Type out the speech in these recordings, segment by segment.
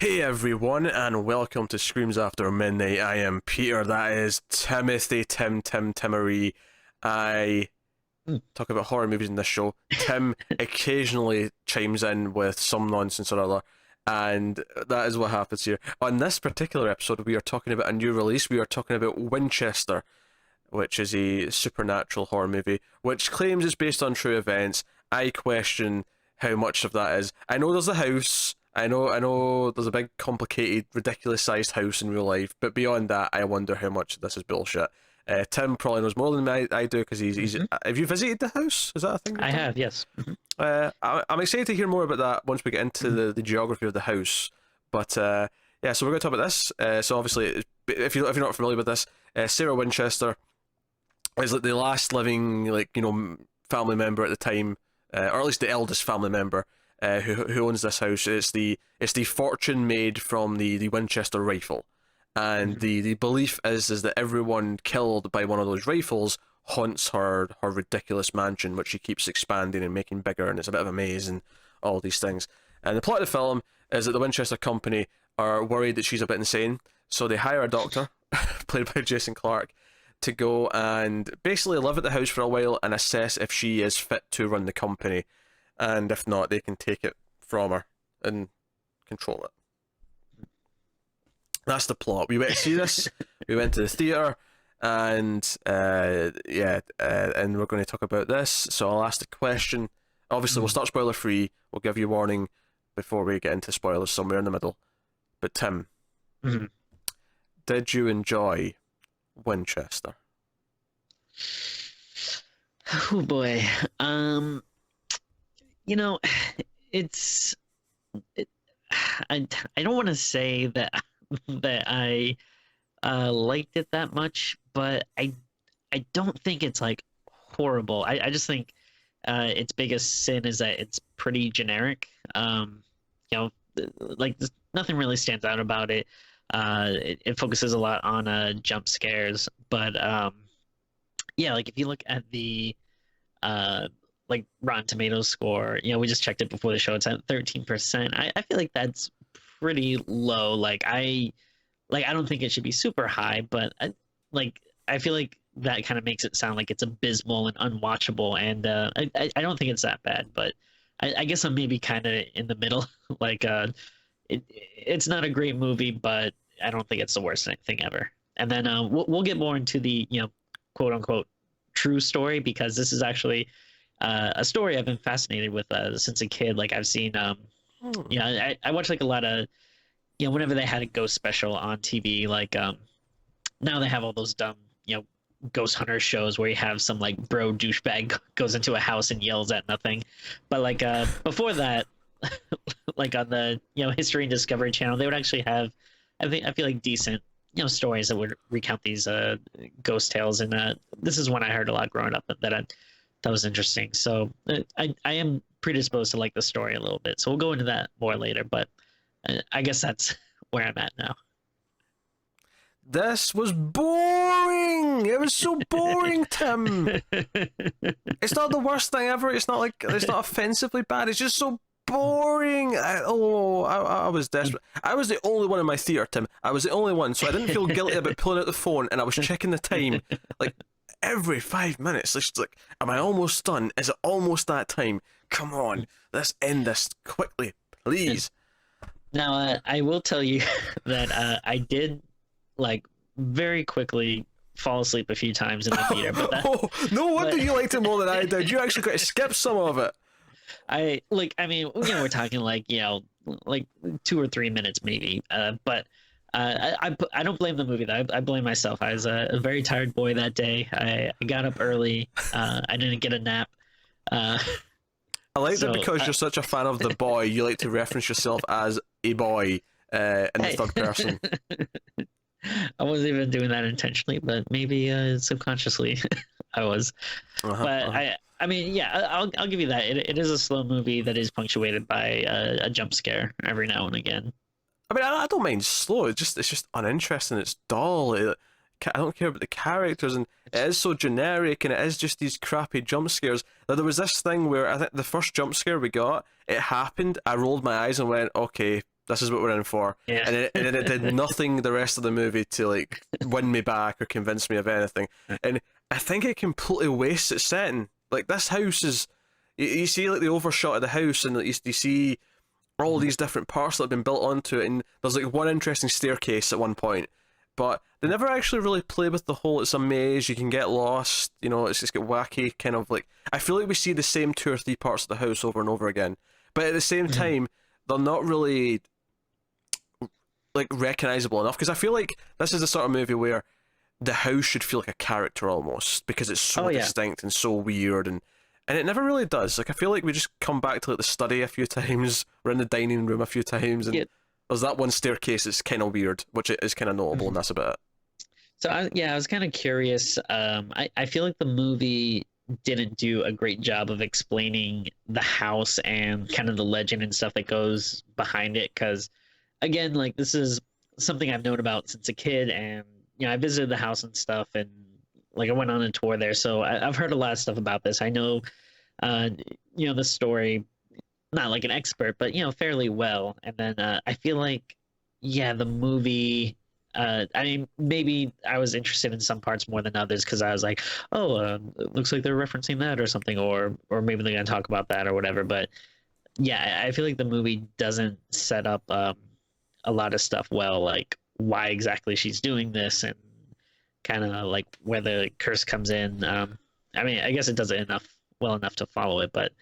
Hey everyone, and welcome to Screams After Midnight. I am Peter, that is Timothy, Timmery. I talk about horror movies in this show. Tim occasionally chimes in with some nonsense or other, and that is what happens here. On this particular episode, we are talking about a new release. We are talking about Winchester, which is a supernatural horror movie, which claims it's based on true events. I question how much of that is. I know there's a house. I know there's a big, complicated, ridiculous-sized house in real life, but beyond that, I wonder how much of this is bullshit. Tim probably knows more than I do, because he's have you visited the house? Is that a thing? I have, yes. I'm excited to hear more about that once we get into the geography of the house. But yeah, so we're going to talk about this. So obviously, if you're not familiar with this, Sarah Winchester is like the last living family member at the time, or at least the eldest family member. Who owns this house. It's the fortune made from the Winchester rifle, and the belief is that everyone killed by one of those rifles haunts her ridiculous mansion, which she keeps expanding and making bigger, and it's a bit of a maze and all these things. And the plot of the film is that the Winchester Company are worried that she's a bit insane, so they hire a doctor, played by Jason Clarke, to go and basically live at the house for a while and assess if she is fit to run the company. And if not, they can take it from her and control it. That's the plot. We went to see this. We went to the theatre, and and we're going to talk about this. So I'll ask the question. Obviously, we'll start spoiler free. We'll give you a warning before we get into spoilers somewhere in the middle. But Tim, did you enjoy Winchester? Oh boy. I don't want to say that I liked it that much, but I don't think it's like horrible. I just think its biggest sin is that it's pretty generic. Like nothing really stands out about it. It focuses a lot on jump scares, but yeah, like if you look at the like Rotten Tomatoes score, we just checked it before the show. It's at 13%. I feel like that's pretty low. I don't think it should be super high, but I feel like that kind of makes it sound like it's abysmal and unwatchable. And I don't think it's that bad, but I guess I'm maybe kind of in the middle. It's not a great movie, but I don't think it's the worst thing ever. And then we'll get more into the quote unquote true story, because this is actually a story I've been fascinated with since a kid. Like I've seen, I watch like a lot of, whenever they had a ghost special on TV, like now they have all those dumb, ghost hunter shows where you have some like bro douchebag goes into a house and yells at nothing. But like before that, like on the History and Discovery Channel, they would actually have, I feel like decent stories that would recount these ghost tales, and this is one I heard a lot growing up that was interesting. So I am predisposed to like the story a little bit. So we'll go into that more later, but I guess that's where I'm at now. This was boring. It was so boring, Tim. It's not the worst thing ever. It's not offensively bad. It's just so boring. I was desperate. I was the only one in my theatre, Tim. I was the only one, so I didn't feel guilty about pulling out the phone, and I was checking the time like every 5 minutes. It's like, am I almost done? Is it almost that time? Come on, let's end this quickly, please. Now, I will tell you that I did like very quickly fall asleep a few times in the theater. But no wonder you liked it more than I did. You actually got to skip some of it. We're talking like 2 or 3 minutes maybe. But I don't blame the movie though. I blame myself. I was a very tired boy that day. I got up early. I didn't get a nap. I like that because you're such a fan of the boy, you like to reference yourself as a boy in the third person. I wasn't even doing that intentionally, but maybe subconsciously I was. But I'll give you that. It is a slow movie that is punctuated by a jump scare every now and again. I mean, I don't mind slow. It's just uninteresting. It's dull. I don't care about the characters, and it is so generic, and it is just these crappy jump scares. Now, there was this thing where I think the first jump scare we got, it happened, I rolled my eyes and went, okay, This is what we're in for. Yeah. And then it did nothing the rest of the movie to like win me back or convince me of anything. And I think it completely wastes its setting. Like this house is, you see like the overshot of the house, and you see all these different parts that have been built onto it, and there's like one interesting staircase at one point, but they never actually really play with the whole it's a maze, you can get lost, you know, it's just got wacky kind of like, I feel like we see the same 2 or 3 parts of the house over and over again, but at the same time they're not really like recognizable enough, because I feel like this is the sort of movie where the house should feel like a character almost, because it's so distinct and so weird, and it never really does. Like I feel like we just come back to like the study a few times, we're in the dining room a few times, and there's that one staircase that's kind of weird, which is kind of notable, and that's about it. So I was kind of curious. I feel like the movie didn't do a great job of explaining the house and kind of the legend and stuff that goes behind it, because again, like this is something I've known about since a kid, and you know I visited the house and stuff, and like I went on a tour there, so I've heard a lot of stuff about this. I know, you know, the story, not like an expert, but you know, fairly well. And then I feel like, yeah, the movie. I mean, maybe I was interested in some parts more than others because I was like, oh, it looks like they're referencing that or something, or maybe they're gonna talk about that or whatever. But yeah, I feel like the movie doesn't set up a lot of stuff well, like why exactly she's doing this and kind of like where the curse comes in. I mean, I guess it does it well enough to follow it, but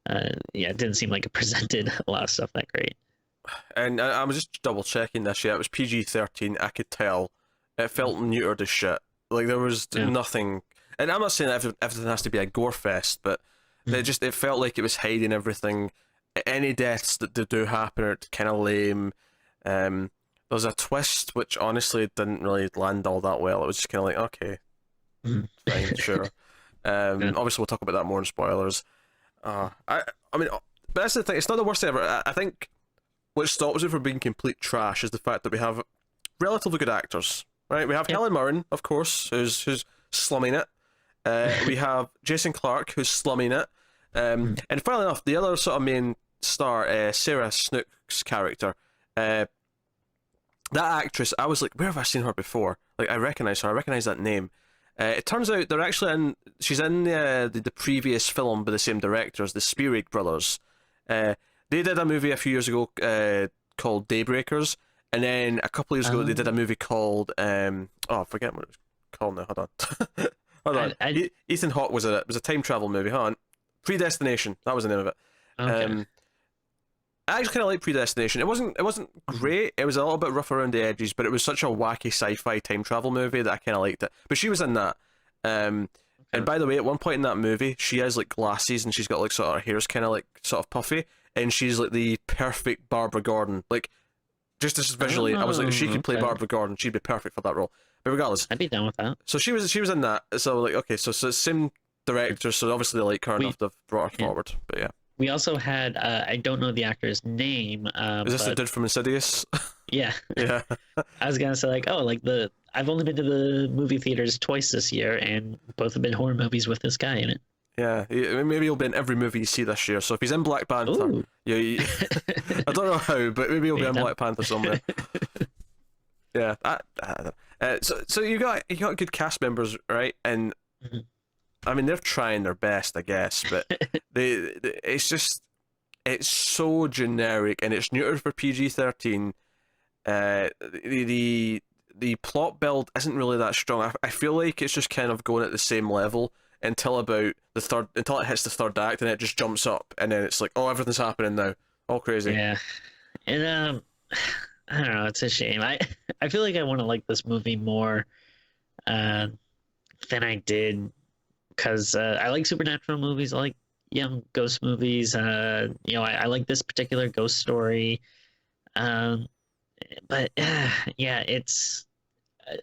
yeah, it didn't seem like it presented a lot of stuff that great. And I was just double checking this. Yeah, it was PG-13. I could tell. It felt neutered as shit. Like there was nothing. And I'm not saying that everything has to be a gore fest, but it felt like it was hiding everything. Any deaths that do happen are kind of lame. There's a twist which honestly didn't really land all that well. It was just kind of like, okay, fine, sure. Obviously we'll talk about that more in spoilers. I mean, but that's the thing. It's not the worst thing ever. I think what stops it from being complete trash is the fact that we have relatively good actors. Right? We have Helen Mirren, of course, who's slumming it. We have Jason Clarke, who's slumming it. And funnily enough, the other sort of main star, Sarah Snook's character, that actress, I was like, where have I seen her before? Like, I recognize her. I recognize that name. It turns out they're actually she's in the previous film by the same directors, the Spierig brothers. They did a movie a few years ago called Daybreakers, and then a couple of years ago they did a movie called I forget what it was called now. Hold on. Hold on. Ethan Hawke was in it. It was a time travel movie. Hold on. Predestination. That was the name of it. Okay. I actually kind of like Predestination. It wasn't great. It was a little bit rough around the edges, but it was such a wacky sci-fi time travel movie that I kind of liked it. But she was in that. And by the way, at one point in that movie, she has like glasses and she's got like sort of her hair's kind of like sort of puffy, and she's like the perfect Barbara Gordon. Like just as visually, I was like, if she could play Barbara Gordon, she'd be perfect for that role. But regardless, I'd be down with that. So she was in that. So like, okay, so same director. So obviously they like her enough to have brought her forward. But yeah. We also had I don't know the actor's name. Is this the dude from Insidious? Yeah. Yeah. I was gonna say like, I've only been to the movie theaters twice this year, and both have been horror movies with this guy in it. Yeah, maybe he'll be in every movie you see this year. So if he's in Black Panther, I don't know how, but maybe he'll be in Black Panther somewhere. Yeah. So you got good cast members, right? And I mean, they're trying their best, I guess, but it's so generic and it's neutered for PG-13. The plot build isn't really that strong. I feel like it's just kind of going at the same level until it hits the third act, and it just jumps up, and then it's like, oh, everything's happening now, all crazy. Yeah, and I don't know. It's a shame. I feel like I want to like this movie more than I did. Because I like supernatural movies, I like ghost movies. I like this particular ghost story. But yeah, it's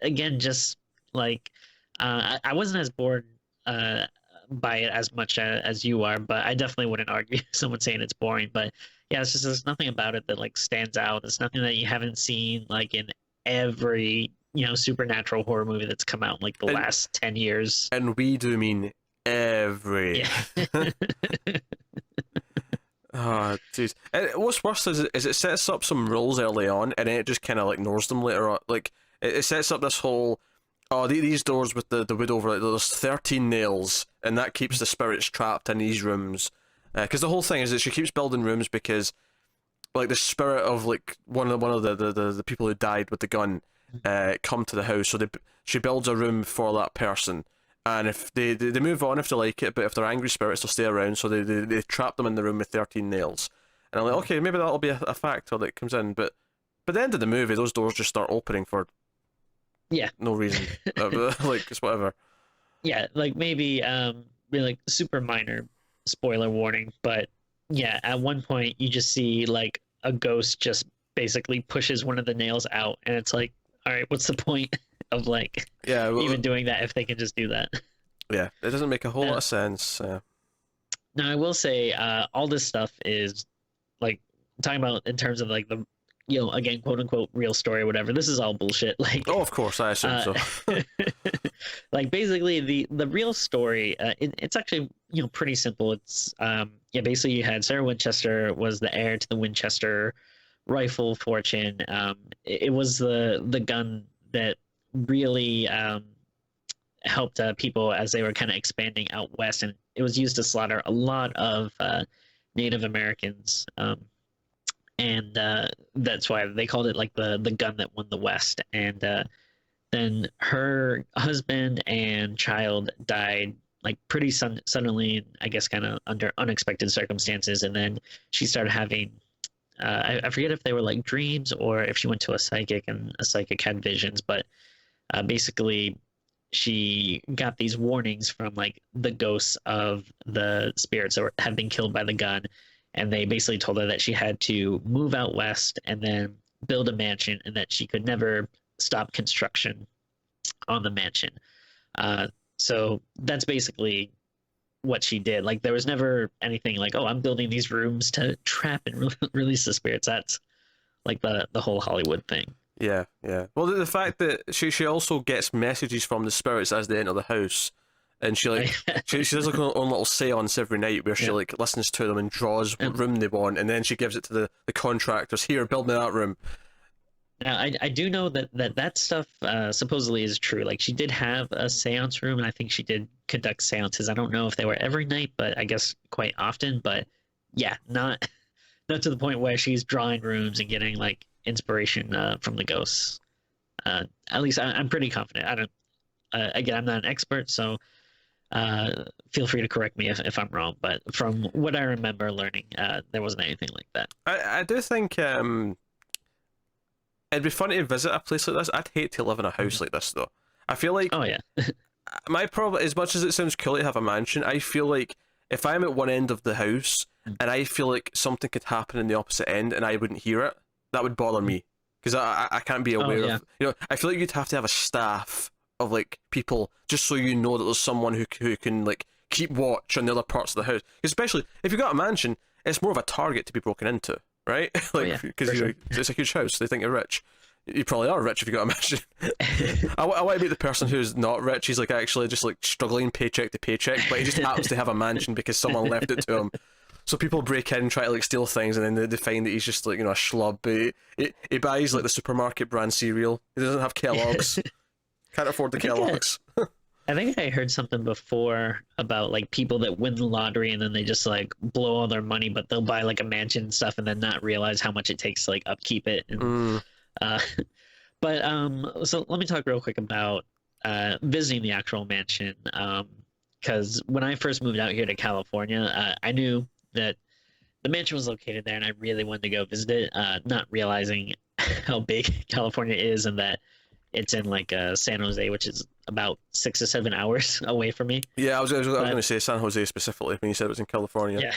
again just like I wasn't as bored by it as much as you are, but I definitely wouldn't argue someone saying it's boring. But yeah, it's just there's nothing about it that like stands out. It's nothing that you haven't seen like in every supernatural horror movie that's come out in like the last 10 years. And we do mean every. Yeah. Ah, jeez. And what's worse is it sets up some rules early on, and then it just kind of like ignores them later on. Like it sets up this whole, oh, these doors with the wood over it. There's 13 nails, and that keeps the spirits trapped in these rooms. Because the whole thing is that she keeps building rooms because, like, the spirit of like one of the people who died with the gun, come to the house. So she builds a room for that person. And if they move on if they like it, but if they're angry spirits, they'll stay around. So they trap them in the room with 13 nails. And I'm like, okay, maybe that'll be a factor that comes in. But by the end of the movie, those doors just start opening for no reason. Like, it's whatever. Yeah, like maybe like super minor spoiler warning, but yeah, at one point you just see like a ghost just basically pushes one of the nails out, and it's like, all right, what's the point of like even doing that if they can just do that? Yeah, it doesn't make a whole lot of sense. Now I will say, all this stuff is like talking about in terms of like the again, quote unquote real story or whatever. This is all bullshit. Like, oh, of course, I assume so. Like basically the real story, it's actually pretty simple. It's basically you had Sarah Winchester was the heir to the Winchester rifle fortune. It was the gun that really helped people as they were kind of expanding out west, and it was used to slaughter a lot of Native Americans. And that's why they called it like the gun that won the West. And then her husband and child died like pretty suddenly, I guess, kind of under unexpected circumstances. And then she started having, I forget if they were like dreams or if she went to a psychic and a psychic had visions, but basically she got these warnings from like the ghosts of the spirits that have been killed by the gun. And they basically told her that she had to move out west and then build a mansion, and that she could never stop construction on the mansion. So that's basically what she did. Like, there was never anything like, oh, I'm building these rooms to trap and release the spirits. That's like the whole Hollywood thing. Yeah, yeah. Well, the fact that she also gets messages from the spirits as they enter the house. And she like she does like her own little seance every night where she like listens to them and draws what room they want, and then she gives it to the contractors. Here, build me that room. Now I do know that stuff supposedly is true. Like, she did have a seance room, and I think she did conduct seances. I don't know if they were every night, but I guess quite often. But yeah, not to the point where she's drawing rooms and getting like inspiration from the ghosts. At least I'm pretty confident. I don't. Again, I'm not an expert, so. Feel free to correct me if I'm wrong, but from what I remember learning, there wasn't anything like that. I do think it'd be fun to visit a place like this. I'd hate to live in a house like this, though. I feel like... Oh, yeah. My problem, as much as it sounds cool to have a mansion, I feel like if I'm at one end of the house and I feel like something could happen in the opposite end and I wouldn't hear it, that would bother me. Because I can't be aware of... I feel like you'd have to have a staff of like people just so you know that there's someone who can like keep watch on the other parts of the house, especially if you've got a mansion. It's more of a target to be broken into, right? Like, because it's a huge house, they think you're rich. You probably are rich if you got a mansion. I want to be the person who's not rich. He's like actually just like struggling paycheck to paycheck, but he just happens to have a mansion because someone left it to him. So people break in, try to like steal things, and then they find that he's just like, a schlub. He buys like the supermarket brand cereal. He doesn't have Kellogg's. Can't afford the Kellogg's. I think I heard something before about like people that win the lottery and then they just like blow all their money, but they'll buy like a mansion and stuff and then not realize how much it takes to like upkeep it. And, so let me talk real quick about visiting the actual mansion. Because when I first moved out here to California, I knew that the mansion was located there and I really wanted to go visit it, not realizing how big California is and that it's in like San Jose, which is about 6 or 7 hours away from me. Yeah, I was going to say San Jose specifically when you said it was in California.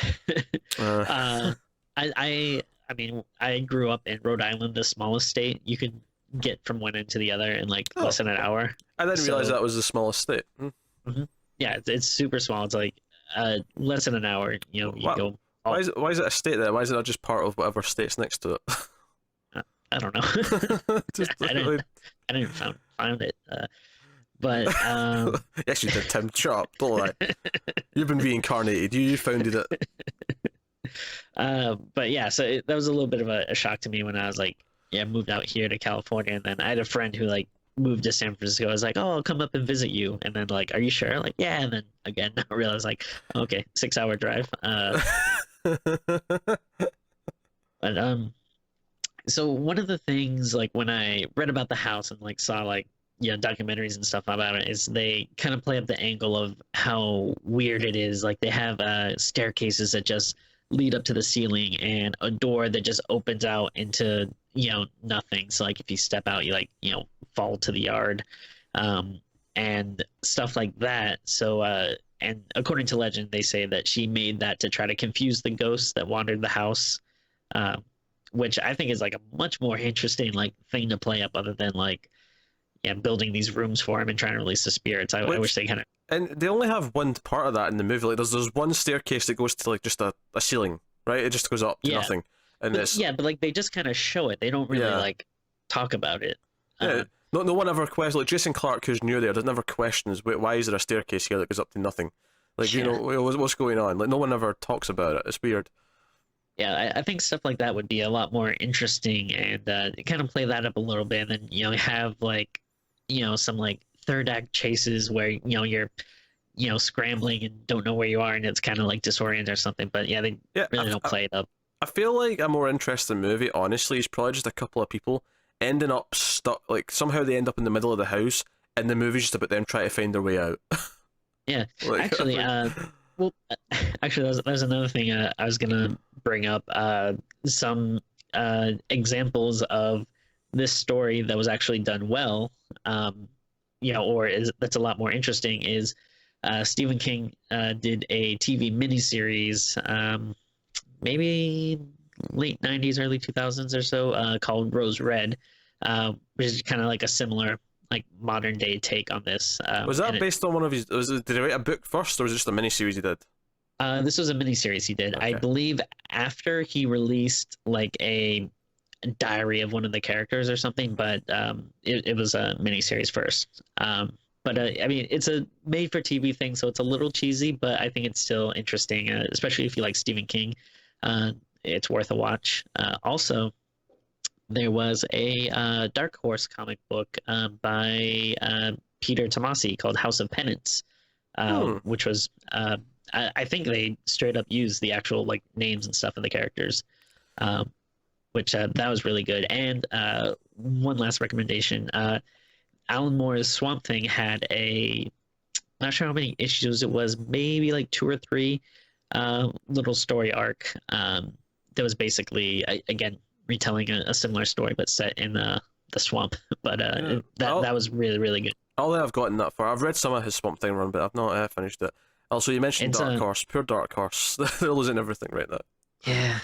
Yeah. I mean, I grew up in Rhode Island, the smallest state. You could get from one end to the other in like less than an hour. I didn't realize that was the smallest state. Mm-hmm. Yeah, it's super small. It's like less than an hour. You go. Why is it a state there? Why is it not just part of whatever state's next to it? I don't know. I didn't find it. But yes, you did, Tim. Shut up. Don't lie. You've been reincarnated. You founded it. But yeah, so that was a little bit of a shock to me when I was like, yeah, moved out here to California, and then I had a friend who like moved to San Francisco. I was like, oh, I'll come up and visit you, and then like, are you sure? Like, yeah, and then again, I realized like, okay, 6 hour drive. But so one of the things like when I read about the house and like saw like documentaries and stuff about it is they kind of play up the angle of how weird it is. Like they have staircases that just lead up to the ceiling and a door that just opens out into nothing. So like if you step out, you like fall to the yard, and stuff like that. So and according to legend, they say that she made that to try to confuse the ghosts that wandered the house. Um, which I think is like a much more interesting like thing to play up other than like building these rooms for him and trying to release the spirits. I wish they kind of. And they only have one part of that in the movie. Like there's one staircase that goes to like just a ceiling, right? It just goes up to nothing. And it's but like they just kind of show it. They don't really like talk about it. Yeah. No one ever questions. Like Jason Clarke, who's new there, does never questions why is there a staircase here that goes up to nothing. Like what's going on? Like no one ever talks about it. It's weird. Yeah, I think stuff like that would be a lot more interesting, and kind of play that up a little bit, and then have like some like third act chases where you're scrambling and don't know where you are, and it's kind of like disoriented or something. But yeah, they really don't play it up. I feel like a more interesting movie, honestly, is probably just a couple of people ending up stuck. Like somehow they end up in the middle of the house, and the movie's just about them trying to find their way out. Yeah, like, actually, well, actually, that was another thing I was gonna bring up. Some examples of this story that was actually done well, or that's a lot more interesting is Stephen King did a TV miniseries, maybe late 90s, early 2000s or so, called Rose Red, which is kind of like a similar like modern day take on this. Was that based on one of his? Did he write a book first, or was it just a miniseries he did? This was a miniseries he did. Okay. I believe after he released like a diary of one of the characters or something, but it was a miniseries first. But I mean, it's a made-for-TV thing, so it's a little cheesy, but I think it's still interesting, especially if you like Stephen King. It's worth a watch. Also, there was a Dark Horse comic book by Peter Tomasi called House of Penance, which was I think they straight up used the actual like names and stuff of the characters, which that was really good. And one last recommendation: Alan Moore's Swamp Thing had not sure how many issues it was, maybe like 2 or 3 little story arc that was basically again retelling a similar story but set in the swamp. But that was really, really good. All that I've gotten that far, I've read some of his Swamp Thing run, but I've not finished it. Also, you mentioned Dark Horse. Poor Dark Horse. They're losing everything right now. Yeah.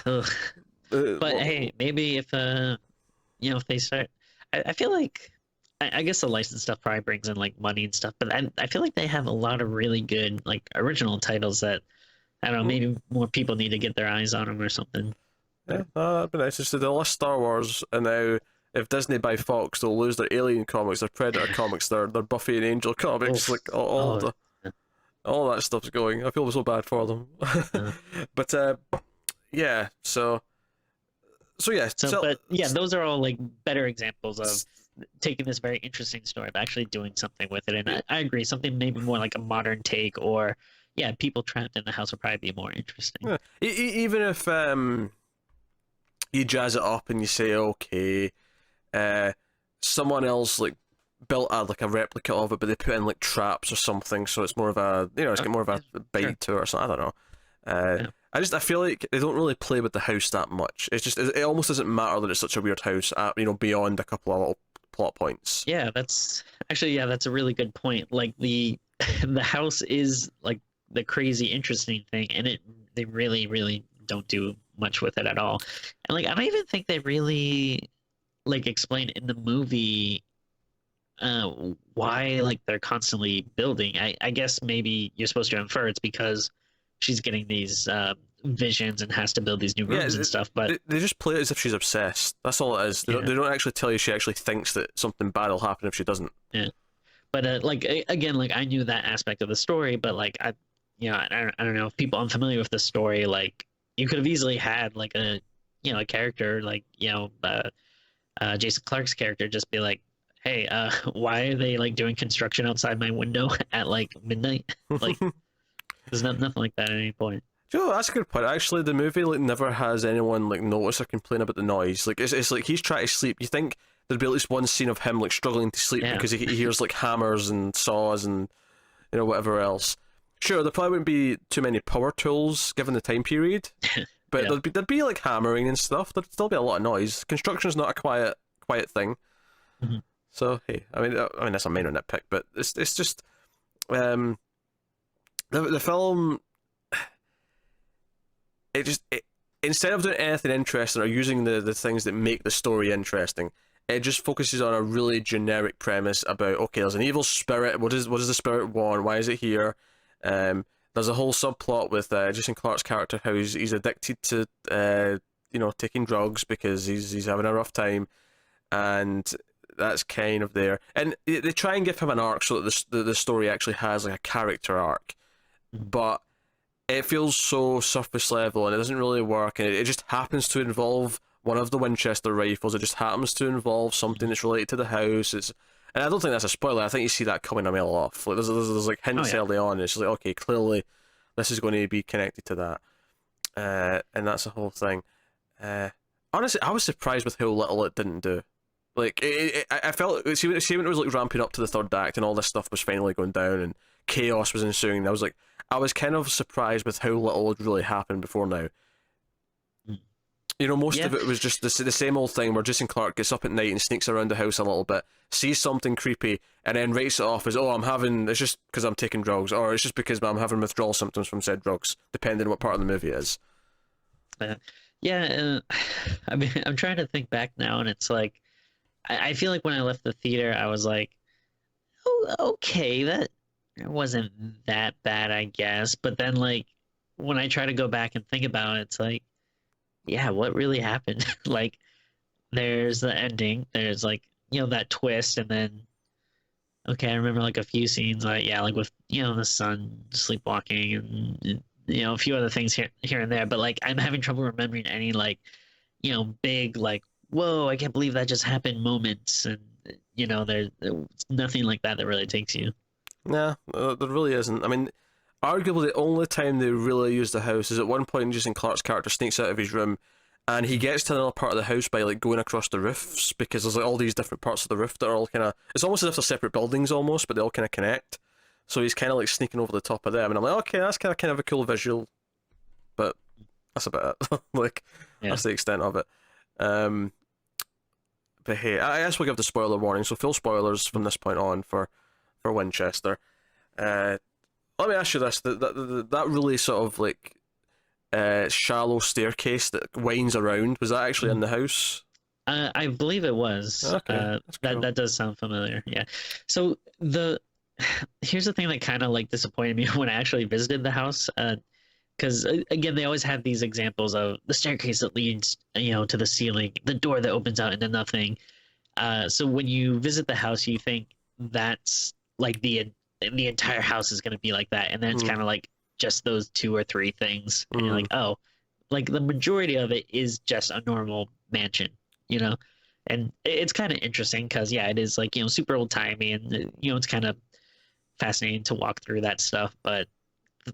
But hey, maybe if if they start, I feel like I guess the license stuff probably brings in like money and stuff, but I feel like they have a lot of really good like original titles that I don't know, maybe more people need to get their eyes on them or something. Yeah, that'd be nice. Just they'll list Star Wars, and now if Disney buy Fox, they'll lose their Alien comics, their Predator comics, their Buffy and Angel comics, like all that stuff's going. I feel so bad for them. But yeah, so those are all like better examples of taking this very interesting story but actually doing something with it. And I agree, something maybe more like a modern take, or people trapped in the house would probably be more interesting. Yeah. Even if you jazz it up and you say, okay, someone else like built a replica of it, but they put in like traps or something, so it's more of a it's got more of a bite to it or something. I don't know. I feel like they don't really play with the house that much. It's just it almost doesn't matter that it's such a weird house. Beyond a couple of little plot points. Yeah, that's a really good point. Like the house is like the crazy interesting thing, and they really, really don't do much with it at all. And like I don't even think they really like explain in the movie why like they're constantly building. I guess maybe you're supposed to infer it's because she's getting these visions and has to build these new rooms and stuff, but they just play it as if she's obsessed. That's all it is. They don't actually tell you she actually thinks that something bad will happen if she doesn't. Yeah, but like again, like I knew that aspect of the story, but like I don't know if people unfamiliar with the story, like you could have easily had like a character like Jason Clarke's character just be like, hey, why are they like doing construction outside my window at like midnight? Like, there's nothing like that at any point. Joe, that's a good point. Actually, the movie like never has anyone like notice or complain about the noise. Like it's like he's trying to sleep. You think there'd be at least one scene of him like struggling to sleep Yeah. because he hears like hammers and saws and whatever else. Sure, there probably wouldn't be too many power tools given the time period, but Yeah. there'd be like hammering and stuff. There'd still be a lot of noise. Construction's not a quiet thing. Mhm. So hey, I mean that's a minor nitpick, but it's just the film instead of doing anything interesting or using the things that make the story interesting, it just focuses on a really generic premise about, okay, there's an evil spirit. What does the spirit want? Why is it here? There's a whole subplot with Jason Clarke's character, how he's addicted to taking drugs because he's having a rough time, and that's kind of there. And they try and give him an arc so that the story actually has like a character arc, but it feels so surface level and it doesn't really work, and it just happens to involve one of the Winchester rifles. It just happens to involve something that's related to the house. And I don't think that's a spoiler. I think you see that coming a mile off. Like there's like hints early on. It's just like, okay, clearly this is going to be connected to that, and that's the whole thing. Honestly, I was surprised with how little it didn't do. Like I felt see when it was like ramping up to the third act and all this stuff was finally going down and chaos was ensuing. I was kind of surprised with how little had really happened before now. Most of it was just the same old thing where Jason Clarke gets up at night and sneaks around the house a little bit, sees something creepy, and then writes it off as, oh, it's just because I'm taking drugs, or it's just because I'm having withdrawal symptoms from said drugs, depending on what part of the movie it is. I mean, I'm trying to think back now, and it's like, I feel like when I left the theater, I was like, oh, okay, that wasn't that bad, I guess. But then, like, when I try to go back and think about it, it's like, yeah, what really happened? Like, there's the ending, there's like, that twist, and then, okay, I remember like a few scenes, like, yeah, like with, the son sleepwalking and a few other things here and there. But like, I'm having trouble remembering any like, big like, whoa, I can't believe that just happened moments, and there's nothing like that really takes you. Nah, there really isn't. I mean, arguably the only time they really use the house is at one point Jason Clarke's character sneaks out of his room and he gets to another part of the house by like going across the roofs, because there's like all these different parts of the roof that are all kind of, it's almost as if they're separate buildings almost, but they all kind of connect. So he's kind of like sneaking over the top of them, and I'm like, okay, that's kind of a cool visual, but that's about it. Like, that's the extent of it. But hey, I guess we'll give the spoiler warning. So full spoilers from this point on for Winchester. Let me ask you this: that really sort of like shallow staircase that winds around, was that actually in the house? I believe it was. Okay, cool. That does sound familiar. Yeah. So here's the thing that kind of like disappointed me when I actually visited the house. Because again, they always have these examples of the staircase that leads, to the ceiling, the door that opens out into nothing. So when you visit the house, you think that's like the entire house is going to be like that, and then it's kind of like just those two or three things, and you're like, oh, like the majority of it is just a normal mansion, and it's kind of interesting because it is like super old timey, and it's kind of fascinating to walk through that stuff, but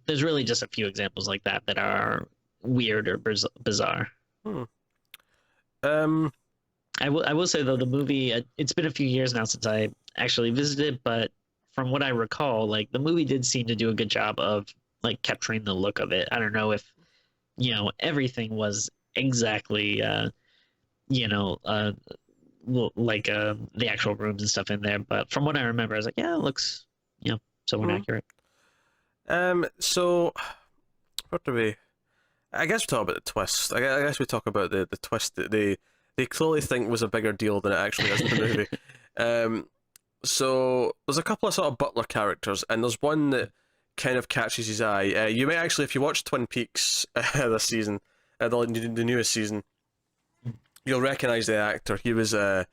there's really just a few examples like that that are weird or bizarre. I will say though, the movie, it's been a few years now since I actually visited, but from what I recall, like the movie did seem to do a good job of like capturing the look of it. I don't know if everything was exactly the actual rooms and stuff in there, but from what I remember, I was like, yeah, it looks somewhat accurate. So what do we? I guess we talk about the twist. I guess we talk about the twist that they clearly think was a bigger deal than it actually is in the movie. So there's a couple of sort of butler characters, and there's one that kind of catches his eye. You may actually, if you watch Twin Peaks this season, the newest season, you'll recognize the actor. He was a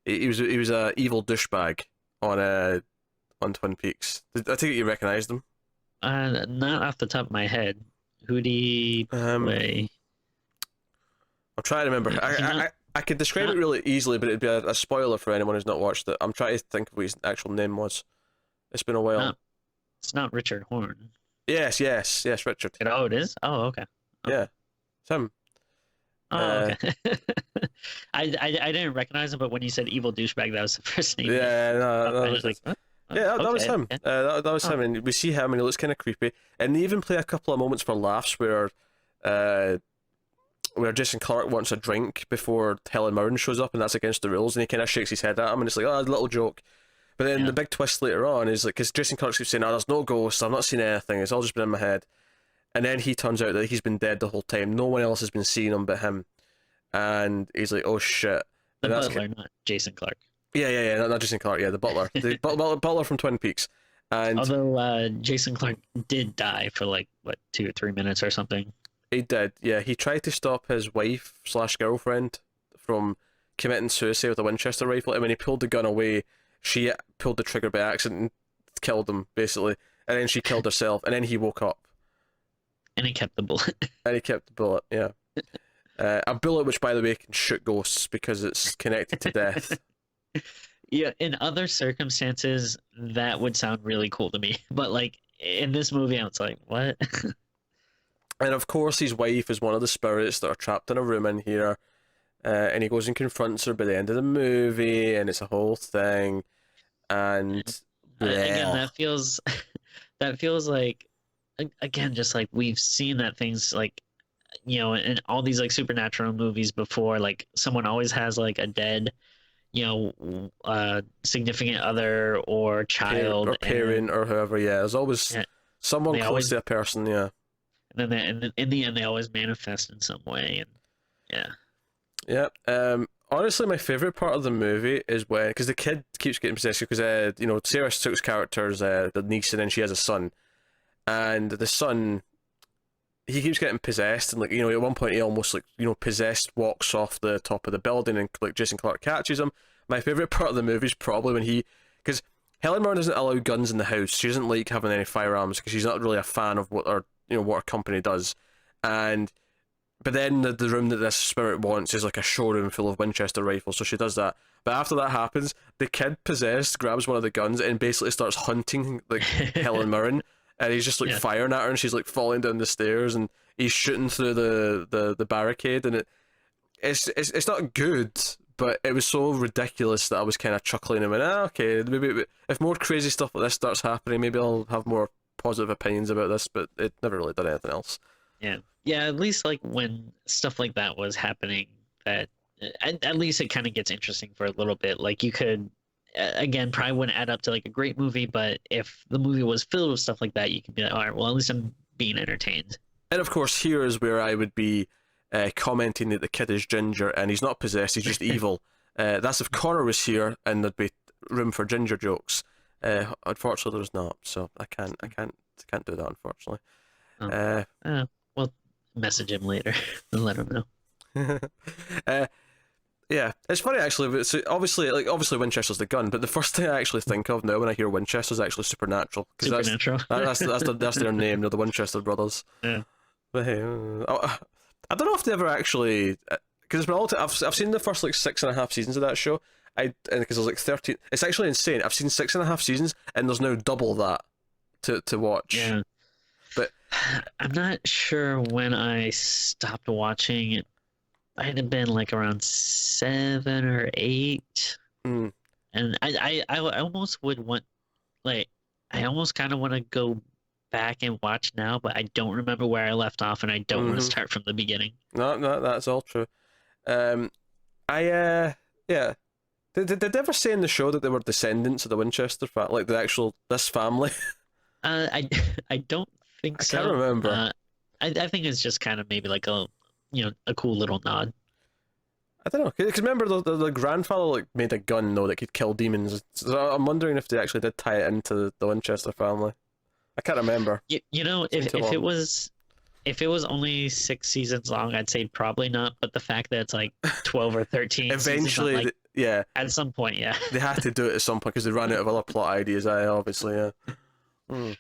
evil douchebag on Twin Peaks. I think you recognized him. Not off the top of my head. Who do he play? trying to remember. I could describe it really easily, but it'd be a spoiler for anyone who's not watched it. I'm trying to think of what his actual name was. It's been a while. It's not Richard Horn. Yes, Richard. Oh, it is? Oh, okay. Oh. Yeah, it's him. Oh, okay. I didn't recognize him, but when you said evil douchebag, that was the first name. Yeah, no, I was like, huh? Yeah, that was him. Okay. That was him, and we see him, and he looks kind of creepy. And they even play a couple of moments for laughs where Jason Clarke wants a drink before Helen Mirren shows up, and that's against the rules, and he kind of shakes his head at him, and it's like, oh, a little joke. But then the big twist later on is like, because Jason Clarke keeps saying, oh, there's no ghosts, I've not seen anything, it's all just been in my head. And then he turns out that he's been dead the whole time. No one else has been seeing him but him. And he's like, oh shit. The butler, not Jason Clarke. Yeah, not Jason Clarke, the butler. The butler from Twin Peaks. And although Jason Clarke did die for like, what, 2 or 3 minutes or something? He did, yeah. He tried to stop his wife/girlfriend from committing suicide with a Winchester rifle, and when he pulled the gun away, she pulled the trigger by accident and killed him, basically. And then she killed herself, and then he woke up. And he kept the bullet. And he kept the bullet, yeah. A bullet which, by the way, can shoot ghosts because it's connected to death. Yeah, in other circumstances, that would sound really cool to me. But, like, in this movie, I was like, what? And, of course, his wife is one of the spirits that are trapped in a room in here. And he goes and confronts her by the end of the movie, and it's a whole thing. And... again, that feels like... Again, just like we've seen that things like, you know, in all these like supernatural movies before, like someone always has like a dead, you know, significant other or child or parent or whoever. Yeah, there's always someone close to a person. Yeah, and then in the end they always manifest in some way. And yeah. Honestly, my favorite part of the movie is when, because the kid keeps getting possessed, because you know, Sarah Snook's character's the niece, and then she has a son. And the son, he keeps getting possessed, and like, you know, at one point he almost like, you know, possessed walks off the top of the building, and like Jason Clarke catches him. My favorite part of the movie is probably when because Helen Mirren doesn't allow guns in the house. She doesn't like having any firearms because she's not really a fan of what her company does. But then the room that this spirit wants is like a showroom full of Winchester rifles, so she does that. But after that happens, the kid possessed grabs one of the guns and basically starts hunting like Helen Mirren. And he's just like firing at her, and she's like falling down the stairs, and he's shooting through the barricade, and it's not good, but it was so ridiculous that I was kind of chuckling and went, okay, maybe if more crazy stuff like this starts happening, maybe I'll have more positive opinions about this. But it never really did anything else. Yeah, at least like when stuff like that was happening, that at least it kind of gets interesting for a little bit. Like you could. Again, probably wouldn't add up to like a great movie, but if the movie was filled with stuff like that, you could be like, all right, well, at least I'm being entertained. And of course, here is where I would be commenting that the kid is ginger and he's not possessed, he's just evil. That's if Connor was here and there'd be room for ginger jokes. Unfortunately, there's not, so I can't do that, unfortunately. Well, message him later and let him know. Yeah, it's funny actually. So obviously Winchester's the gun, but the first thing I actually think of now when I hear Winchester is actually Supernatural. Supernatural. That's their name. They're the Winchester brothers. Yeah. But hey, I don't know if they ever actually, because it's been all. I've seen the first like 6.5 seasons of that show. Because there's like 13. It's actually insane. I've seen 6.5 seasons, and there's now double that to watch. Yeah. But I'm not sure when I stopped watching it. I'd have been like around 7 or 8, and I almost would want, like, I almost kind of want to go back and watch now, but I don't remember where I left off, and I don't want to start from the beginning. No, that's all true. Yeah. Did they ever say in the show that they were descendants of the Winchester family, like this family? I don't think so. I can't remember. I think it's just kind of maybe like a cool little nod. I don't know, because remember the grandfather like made a gun that could kill demons. So I'm wondering if they actually did tie it into the Winchester family. I can't remember. If it was only 6 seasons long, I'd say probably not. But the fact that it's like 12 or 13, eventually, seasons, yeah, at some point, yeah, they had to do it at some point because they ran out of other plot ideas. Obviously, yeah.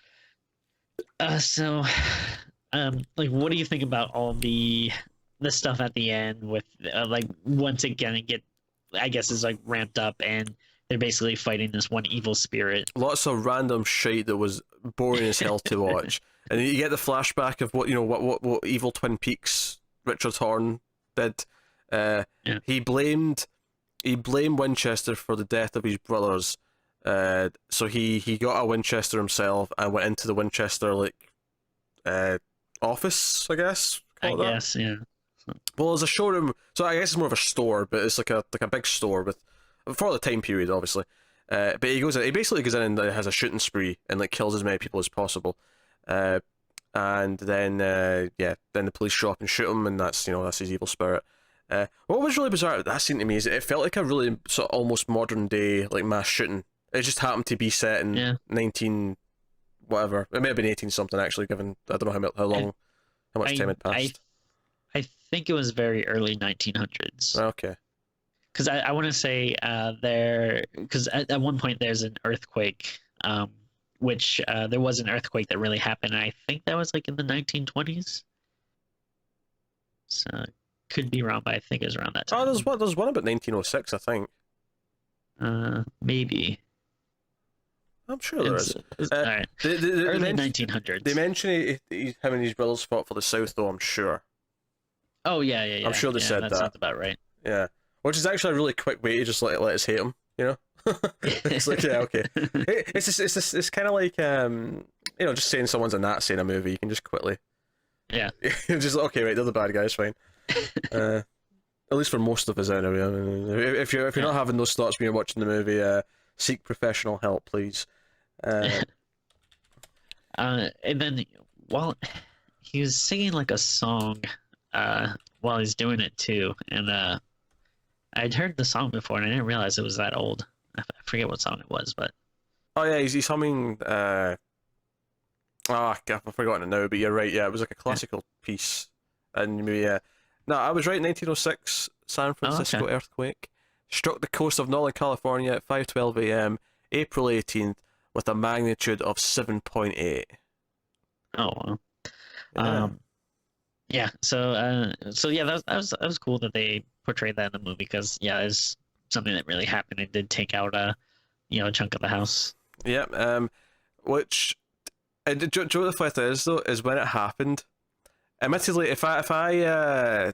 So, like, what do you think about all the the stuff at the end with like once again get, I guess, is like ramped up and they're basically fighting this one evil spirit. Lots of random shit that was boring as hell to watch, and you get the flashback of what what evil Twin Peaks Richard Horn did. Yeah. He blamed Winchester for the death of his brothers. So he got a Winchester himself and went into the Winchester office, I guess. I guess, yeah. Well, there's a showroom, so I guess it's more of a store, but it's like a big store with for the time period, obviously. But he basically goes in and has a shooting spree and like kills as many people as possible. And then then the police show up and shoot him, and that's his evil spirit. What was really bizarre about that scene to me is it felt like a really sort of almost modern day like mass shooting. It just happened to be set in 19 whatever. It may have been 18 something actually, given I don't know how much time had passed. I think it was very early 1900s. Okay. Because I want to say because at one point there's an earthquake, which there was an earthquake that really happened. And I think that was like in the 1920s. So could be wrong, but I think it was around that time. Oh, there's one about 1906, I think. Maybe. I'm sure there is. All right. Early 1900s. They mention him and his brothers fought for the South, though, I'm sure. Oh, yeah. I'm sure they said that. Sounds about right. Yeah. Which is actually a really quick way to just let us hate him, It's like, yeah, okay. It's kind of like, just saying someone's a Nazi in a movie. You can just quickly... Yeah. Just, okay, right, they're the bad guys, fine. At least for most of us, anyway. I mean, if you're not having those thoughts when you're watching the movie, seek professional help, please. And then while he was singing like a song while he's doing it too, and I'd heard the song before and I didn't realize it was that old. I forget what song it was, but oh yeah, he's humming I've forgotten it now, but you're right, yeah, it was like a classical piece. And maybe no, I was right. 1906 San Francisco earthquake struck the coast of Northern California at 5:12 a.m. April 18th with a magnitude of 7.8. Oh wow. Yeah. So yeah, that was cool that they portrayed that in the movie because it's something that really happened. It did take out a chunk of the house. Yeah. Which, do you know what the fact is though? Is when it happened. Admittedly, if I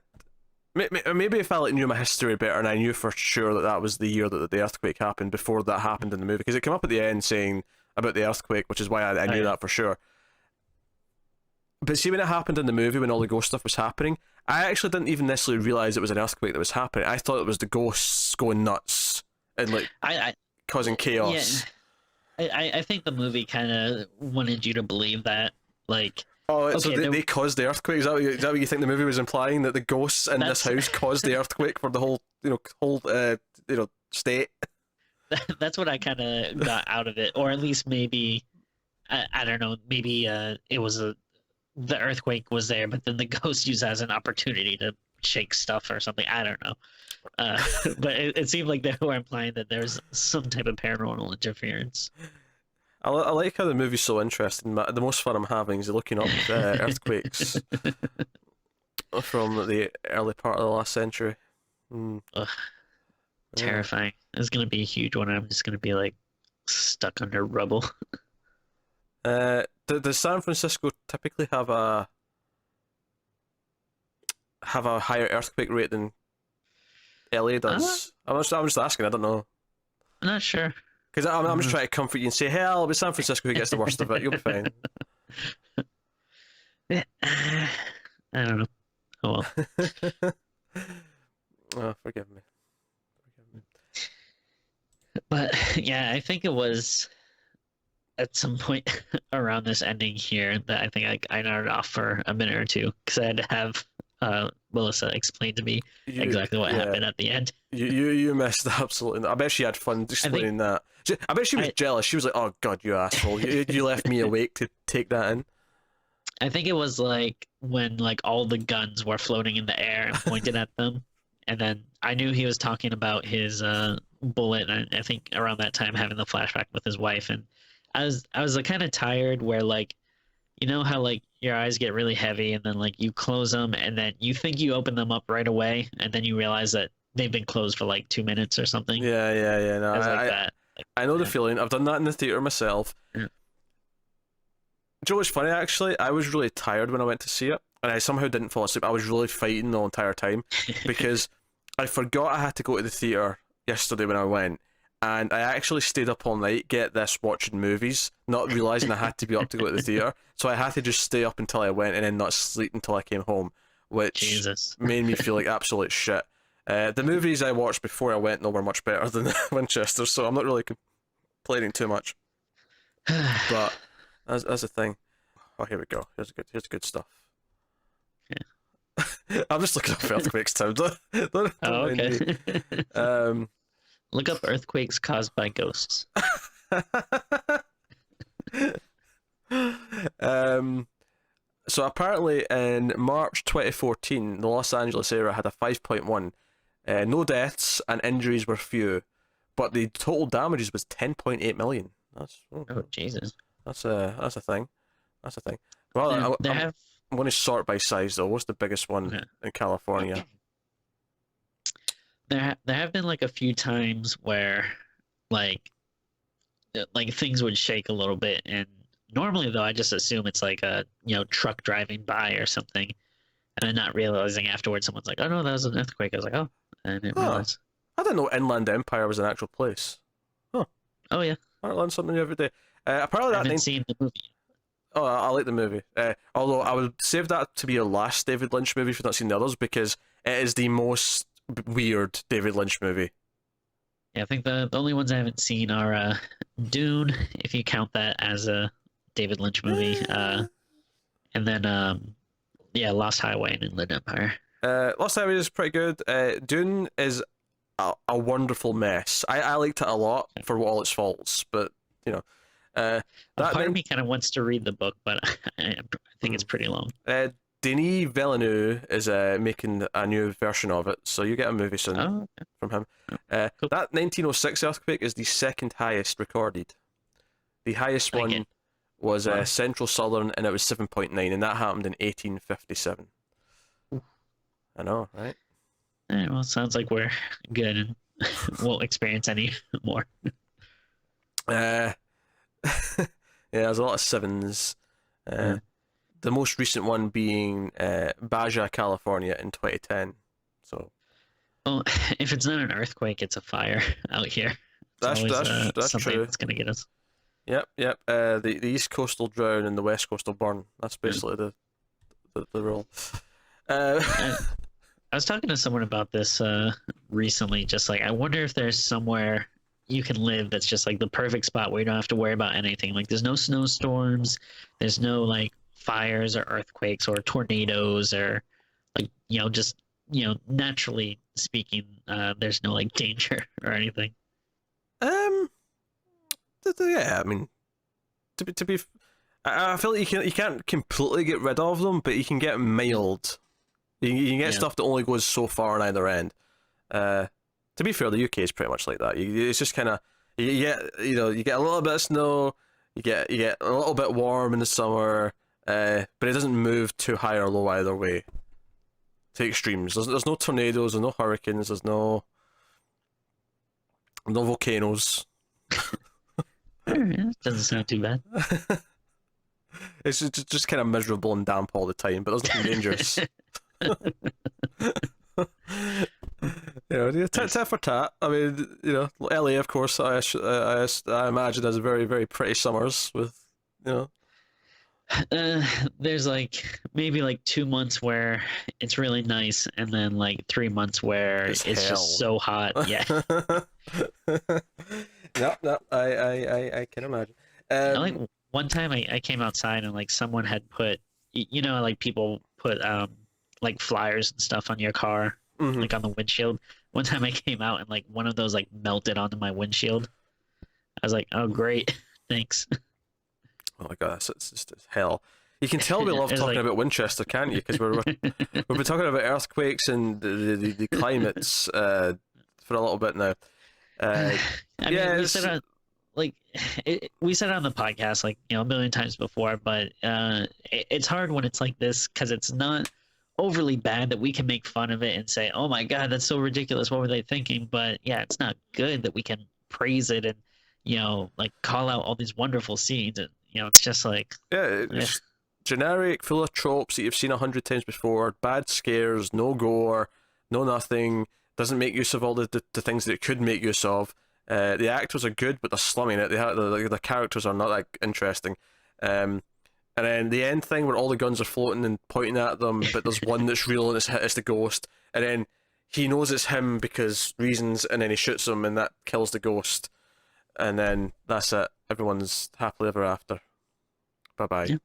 maybe if I knew my history better and I knew for sure that was the year that the earthquake happened before that happened in the movie, because it came up at the end saying about the earthquake, which is why I knew that for sure. But see, when it happened in the movie, when all the ghost stuff was happening, I actually didn't even necessarily realize it was an earthquake that was happening. I thought it was the ghosts going nuts and like causing chaos. Yeah, I think the movie kind of wanted you to believe that, like. Oh, okay, so they caused the earthquake? Is that what you think the movie was implying, that the ghosts in this house caused the earthquake for the whole state? That's what I kind of got out of it, or at least maybe I don't know. Maybe it was the earthquake was there, but then the ghost used it as an opportunity to shake stuff or something. I don't know. But it seemed like they were implying that there's some type of paranormal interference. I like how the movie's so interesting. The most fun I'm having is looking up earthquakes from the early part of the last century. Ugh, terrifying. It's going to be a huge one. I'm just going to be like stuck under rubble. Does San Francisco typically have a higher earthquake rate than LA does? I'm just asking. I don't know. I'm not sure. Because I'm just trying to comfort you and say, hell, it'll be San Francisco who gets the worst of it. You'll be fine. I don't know. Oh well. Oh, forgive me. But yeah, I think it was at some point around this ending here that I think I nodded off for a minute or two because I had to have Melissa explain to me exactly what happened at the end. You missed absolutely. I bet she had fun explaining that. I bet she was jealous. She was like, "Oh God, you asshole! You left me awake to take that in." I think it was like when like all the guns were floating in the air and pointed at them, and then I knew he was talking about his bullet. And I think around that time having the flashback with his wife, and I was like kind of tired where like You know how like your eyes get really heavy and then like you close them and then you think you open them up right away and then you realize that they've been closed for like 2 minutes or something. Yeah. No, I was like that. Like, I know the yeah. feeling. I've done that in the theater myself. Yeah. Do you know what's funny, actually? I was really tired when I went to see it, and I somehow didn't fall asleep. I was really fighting the entire time because I forgot I had to go to the theater yesterday when I went, and I actually stayed up all night, get this, watching movies, not realising I had to be up to go to the theater. So I had to just stay up until I went and then not sleep until I came home, which Jesus. made me feel like absolute shit. The movies I watched before I went though were much better than Winchester, so I'm not really complaining too much. But that's the thing. Oh, here we go. Here's good stuff. Yeah. I'm just looking up earthquakes, Tim. Don't Oh, mind okay. me. Look up earthquakes caused by ghosts. So apparently in March 2014, the Los Angeles area had a 5.1. No deaths and injuries were few, but the total damages was 10.8 million. Oh, Jesus. That's a thing. That's a thing. Well, I'm going to sort by size though. What's the biggest one in California? There have been like a few times where like things would shake a little bit, and normally though I just assume it's like a truck driving by or something, and then not realizing afterwards someone's like, oh no, that was an earthquake. I was like, oh, I didn't realize. I didn't know Inland Empire was an actual place. Huh. Oh yeah. I learn something new every day. Apparently I haven't seen the movie. Oh, I like the movie. Although I would save that to be your last David Lynch movie if you've not seen the others, because it is the most weird David Lynch movie. Yeah, I think the only ones I haven't seen are Dune, if you count that as a David Lynch movie, and then Lost Highway and Inland Empire. Lost Highway is pretty good. Dune is a wonderful mess. I liked it a lot for all its faults, but Part of me kind of wants to read the book, but I think it's pretty long. Denis Villeneuve is making a new version of it, so you get a movie soon from him. Cool. That 1906 earthquake is the second highest recorded. The highest one was Central Southern, and it was 7.9, and that happened in 1857. I know, right? Well, it sounds like we're good and won't experience any more. Yeah, there's a lot of sevens. The most recent one being Baja, California in 2010. So, well, if it's not an earthquake, it's a fire out here. That's something true. That's gonna get us. Yep. The East Coast will drown and the West Coast will burn. That's basically the rule. I was talking to someone about this recently. Just like, I wonder if there's somewhere you can live that's just like the perfect spot where you don't have to worry about anything. Like, there's no snowstorms, there's no like fires or earthquakes or tornadoes or like just naturally speaking, there's no like danger or anything. Yeah, I mean, to be, I feel like you can't completely get rid of them, but you can get mild. You can get stuff that only goes so far on either end. To be fair, the UK is pretty much like that. It's just kind of you get you get a little bit of snow, you get a little bit warm in the summer, but it doesn't move too high or low either way. To extremes, there's no tornadoes, there's no hurricanes, there's no volcanoes. Doesn't sound too bad. It's just kind of miserable and damp all the time, but there's nothing dangerous. Tat for tat. I mean, LA, of course. I imagine has very, very pretty summers with, There's like maybe like 2 months where it's really nice, and then like 3 months where it's just so hot. Yeah. No, I can imagine. Like one time I came outside and like someone had put, like people put like flyers and stuff on your car, like on the windshield. One time I came out and like one of those like melted onto my windshield. I was like, oh great, thanks. Oh my god, it's just hell. You can tell we love talking about Winchester, can't you? Because we've been talking about earthquakes and the climates for a little bit now. I mean, we said like we said it on the podcast like a million times before, but it's hard when it's like this because it's not overly bad that we can make fun of it and say, oh my god, that's so ridiculous, what were they thinking? But yeah, it's not good that we can praise it and like call out all these wonderful scenes, and it's just like, Yeah, it's generic, full of tropes that you've seen 100 times before. Bad scares, no gore, no nothing. Doesn't make use of all the things that it could make use of. The actors are good, but they're slumming it. The characters are not that interesting. And then the end thing where all the guns are floating and pointing at them, but there's one that's real and it's the ghost. And then he knows it's him because reasons, and then he shoots him and that kills the ghost. And then that's it. Everyone's happily ever after. Bye-bye.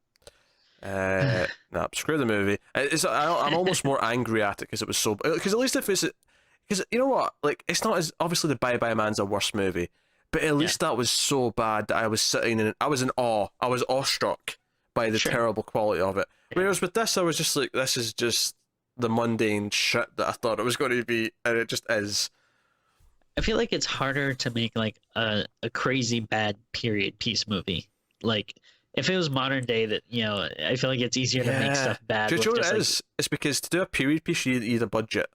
Yeah. Nah, screw the movie. I'm almost more angry at it because it was so... Because at least if it's... Because you know what? Like, it's not as... Obviously, The Bye Bye Man's a worse movie. But at least that was so bad that I was sitting in... I was in awe. I was awestruck by the terrible quality of it. Whereas with this, I was just like, this is just the mundane shit that I thought it was going to be, and it just is. I feel like it's harder to make like a crazy bad period piece movie. Like if it was modern day, that I feel like it's easier to make stuff bad. Do you know what it is? It's because to do a period piece, you need a budget.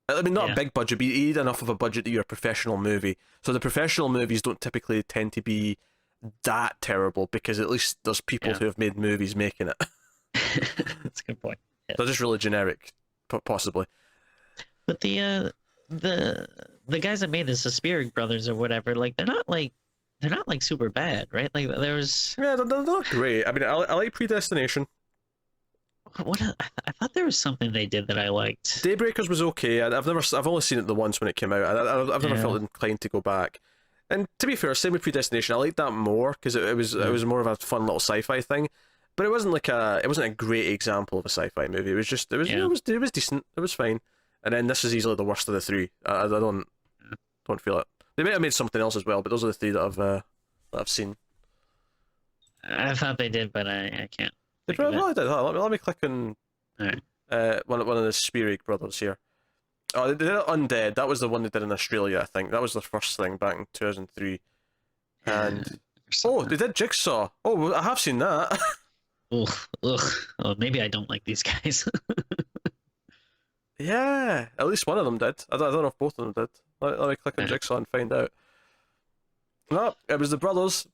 I mean, not a big budget, but you need enough of a budget that you're a professional movie. So the professional movies don't typically tend to be that terrible because at least there's people who have made movies making it. That's a good point. Yeah. They're just really generic, possibly. But the guys that made this, the Spierig brothers or whatever, like they're not like super bad, right? Like there's they're not great. I mean, I like Predestination. I thought there was something they did that I liked. Daybreakers was okay. I've only seen it the once when it came out. I've never felt inclined to go back. And to be fair, same with Predestination. I liked that more because it was more of a fun little sci-fi thing. But it wasn't a great example of a sci-fi movie. It was decent. It was fine. And then this is easily the worst of the three. I don't feel it. They may have made something else as well, but those are the three that I've seen. I thought they did, but I can't. They probably did. Let me click on one of the Spierig brothers here. Oh, they did it Undead. That was the one they did in Australia, I think. That was their first thing back in 2003. And they did Jigsaw. Oh, I have seen that. Ugh. Oh, maybe I don't like these guys. Yeah, at least one of them did. I don't know if both of them did. Let me click on Jigsaw and find out. No, it was the brothers.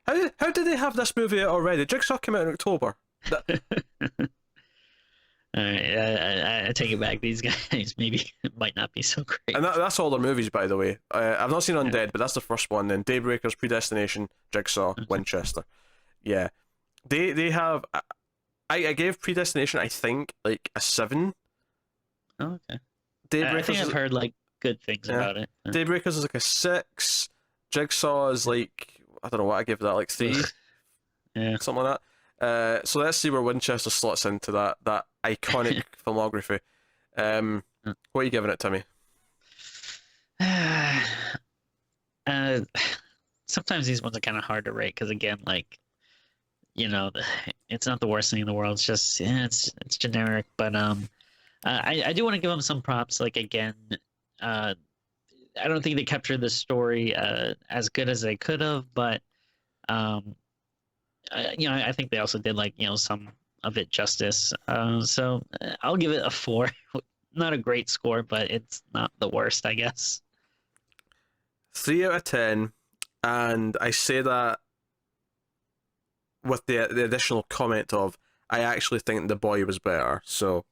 How did they have this movie out already? Jigsaw came out in October. Alright, I take it back. These guys maybe might not be so great. And that's all their movies, by the way. I've not seen Undead, but that's the first one. Then Daybreakers, Predestination, Jigsaw, Winchester. Yeah, they have. I gave Predestination, I think, like a 7. Oh, okay. Daybreakers I think I've heard like good things about it. Daybreakers is like a 6. Jigsaw is like, I don't know what I give that, like 3. Yeah, something like that. So let's see where Winchester slots into that iconic filmography. What are you giving it, Timmy? Sometimes these ones are kind of hard to rate because again, like it's not the worst thing in the world. It's just it's generic. But I do want to give them some props. Like again, I don't think they captured the story as good as they could have, but I think they also did like some of it justice. So I'll give it a 4. Not a great score, but it's not the worst, I guess. 3 out of 10, and I say that with the additional comment of I actually think The Boy was better. So,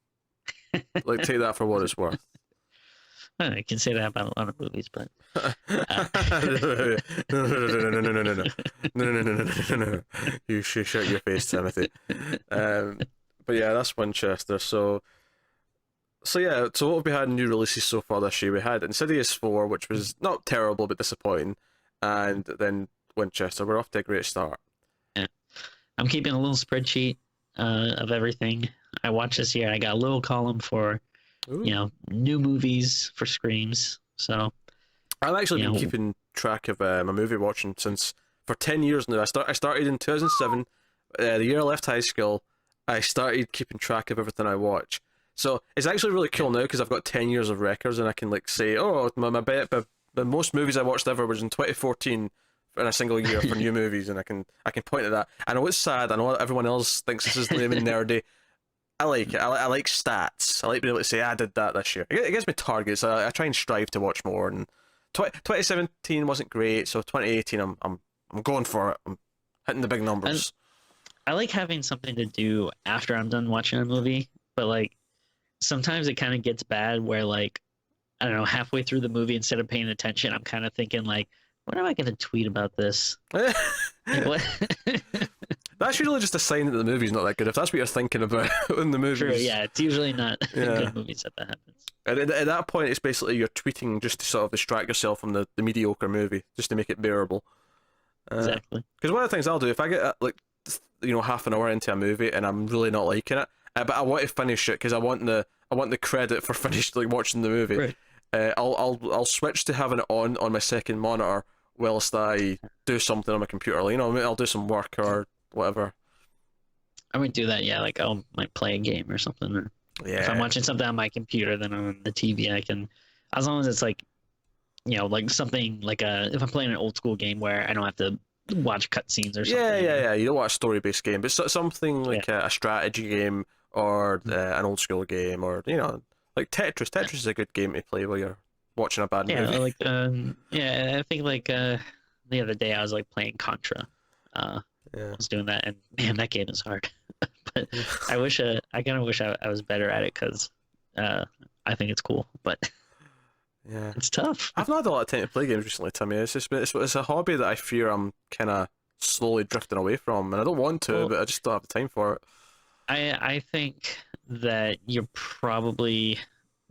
like, take that for what it's worth. I can say that about a lot of movies, but no. You should shut your face, Timothy. But yeah, that's Winchester. So yeah. So what have we had in new releases so far this year? We had Insidious 4, which was not terrible but disappointing, and then Winchester. We're off to a great start. Yeah, I'm keeping a little spreadsheet of everything I watched this year. I got a little column for. New movies for Screams. So I've actually been keeping track of my movie watching for 10 years now. I started in 2007, the year I left high school. I started keeping track of everything I watch. So it's actually really cool now because I've got 10 years of records and I can like say, oh, my most movies I watched ever was in 2014 in a single year for new movies, and I can point to that. I know it's sad. I know everyone else thinks this is lame and nerdy. I like it. I like stats. I like being able to say I did that this year. It gives me targets. I try and strive to watch more. And 2017 wasn't great, so 2018 I'm going for it. I'm hitting the big numbers. I like having something to do after I'm done watching a movie, but like sometimes it kind of gets bad where like I don't know, halfway through the movie, instead of paying attention, I'm kind of thinking like, what am I going to tweet about this? Like, what? That's usually just a sign that the movie's not that good. If that's what you're thinking about in the movies. True, yeah, it's usually not good movies that happens. And at that point, it's basically you're tweeting just to sort of distract yourself from the mediocre movie, just to make it bearable. Exactly. Because one of the things I'll do, if I get like, half an hour into a movie and I'm really not liking it, but I want to finish it because I want the credit for finished like watching the movie. Right. I'll switch to having it on my second monitor whilst I do something on my computer. Like, I'll do some work or whatever. I would do that, yeah. Like I might play a game or something. Or if I'm watching something on my computer, then on the TV I can, as long as it's like, like something like if I'm playing an old school game where I don't have to watch cutscenes or something. Yeah. You don't want a story-based game, but something like a strategy game or an old school game, or like Tetris. Tetris is a good game to play while you're watching a bad movie. Like I think like the other day I was like playing Contra. I was doing that, and man, that game is hard. But I kind of wish I was better at it because I think it's cool, but it's tough. I've not had a lot of time to play games recently, Timmy. It's a hobby that I fear I'm kind of slowly drifting away from, and I don't want to, but I just don't have the time for it. I think that you're probably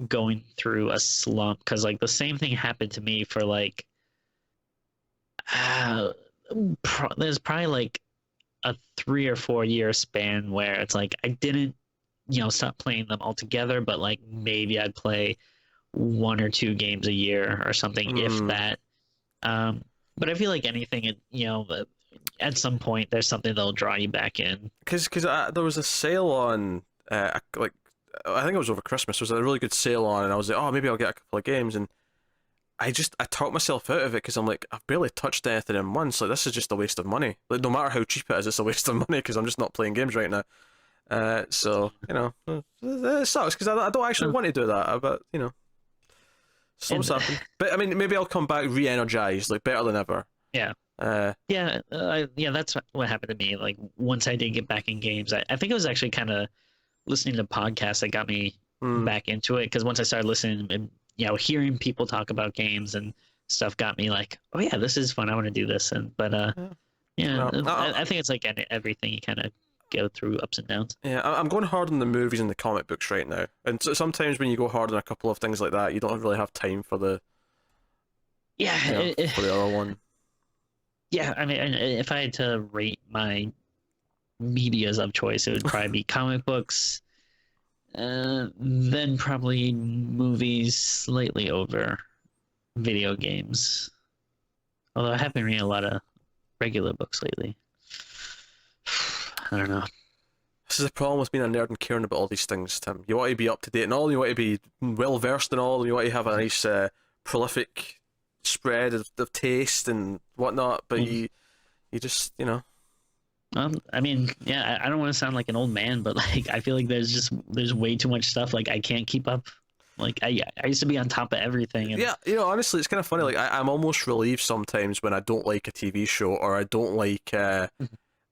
going through a slump because like the same thing happened to me for like there's probably like a 3 or 4 year span where it's like I didn't stop playing them altogether, but like maybe I'd play 1 or 2 games a year or something, if that. But I feel like anything, at some point there's something that'll draw you back in. Because there was a sale on like I think it was over Christmas. There was a really good sale on, and I was like, oh, maybe I'll get a couple of games, and I talked myself out of it because I'm like, I've barely touched anything in months. Like, this is just a waste of money. Like, no matter how cheap it is, it's a waste of money because I'm just not playing games right now. So it sucks because I don't actually want to do that. But something's happened. But I mean, maybe I'll come back re-energized, like better than ever. Yeah. That's what happened to me. Like once I did get back in games, I think it was actually kind of listening to podcasts that got me back into it. Because once I started listening and hearing people talk about games and stuff got me like, oh yeah, this is fun. I want to do this. I think it's like everything, you kind of go through ups and downs. Yeah, I'm going hard on the movies and the comic books right now, and so sometimes when you go hard on a couple of things like that, you don't really have time for the for the other one. Yeah, I mean, if I had to rate my medias of choice, it would probably be comic books, then probably movies, slightly over video games. Although I have been reading a lot of regular books lately. I don't know. This is the problem with being a nerd and caring about all these things, Tim. You want to be up to date and all, you want to be well versed in all, you want to have a nice prolific spread of taste and whatnot, but you just I mean, I don't want to sound like an old man, but like I feel like there's way too much stuff, like I can't keep up. Like I used to be on top of everything, and honestly it's kind of funny, like I'm almost relieved sometimes when I don't like a TV show or I don't like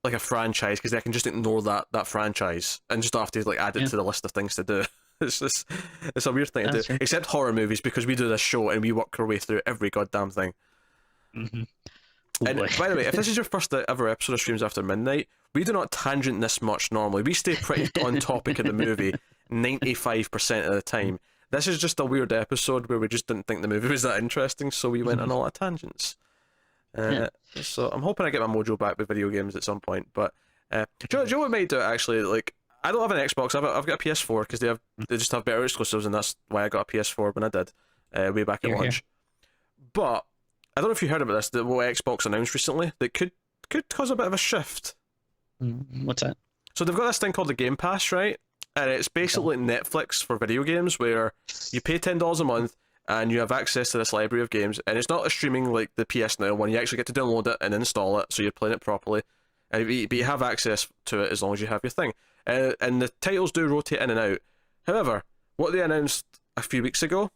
like a franchise, because I can just ignore that franchise and just have to like add it to the list of things to do. It's a weird thing to do. True. Except horror movies, because we do this show and we work our way through every goddamn thing. Mm-hmm. And by the way, if this is your first ever episode of Streams After Midnight, we do not tangent this much normally. We stay pretty on topic of the movie 95% of the time. This is just a weird episode where we just didn't think the movie was that interesting, so we went on a lot of tangents. So I'm hoping I get my mojo back with video games at some point. But do you know what might do it actually? Like, I don't have an Xbox. I've got a PS4 because they just have better exclusives, and that's why I got a PS4 when I did way back at launch. But I don't know if you heard about this. That what Xbox announced recently that could cause a bit of a shift. What's that? So they've got this thing called the Game Pass, right? And it's basically Netflix for video games, where you pay $10 a month and you have access to this library of games, and it's not a streaming like the PS Now one. You actually get to download it and install it, so you're playing it properly. But you have access to it as long as you have your thing. And the titles do rotate in and out. However, what they announced a few weeks ago,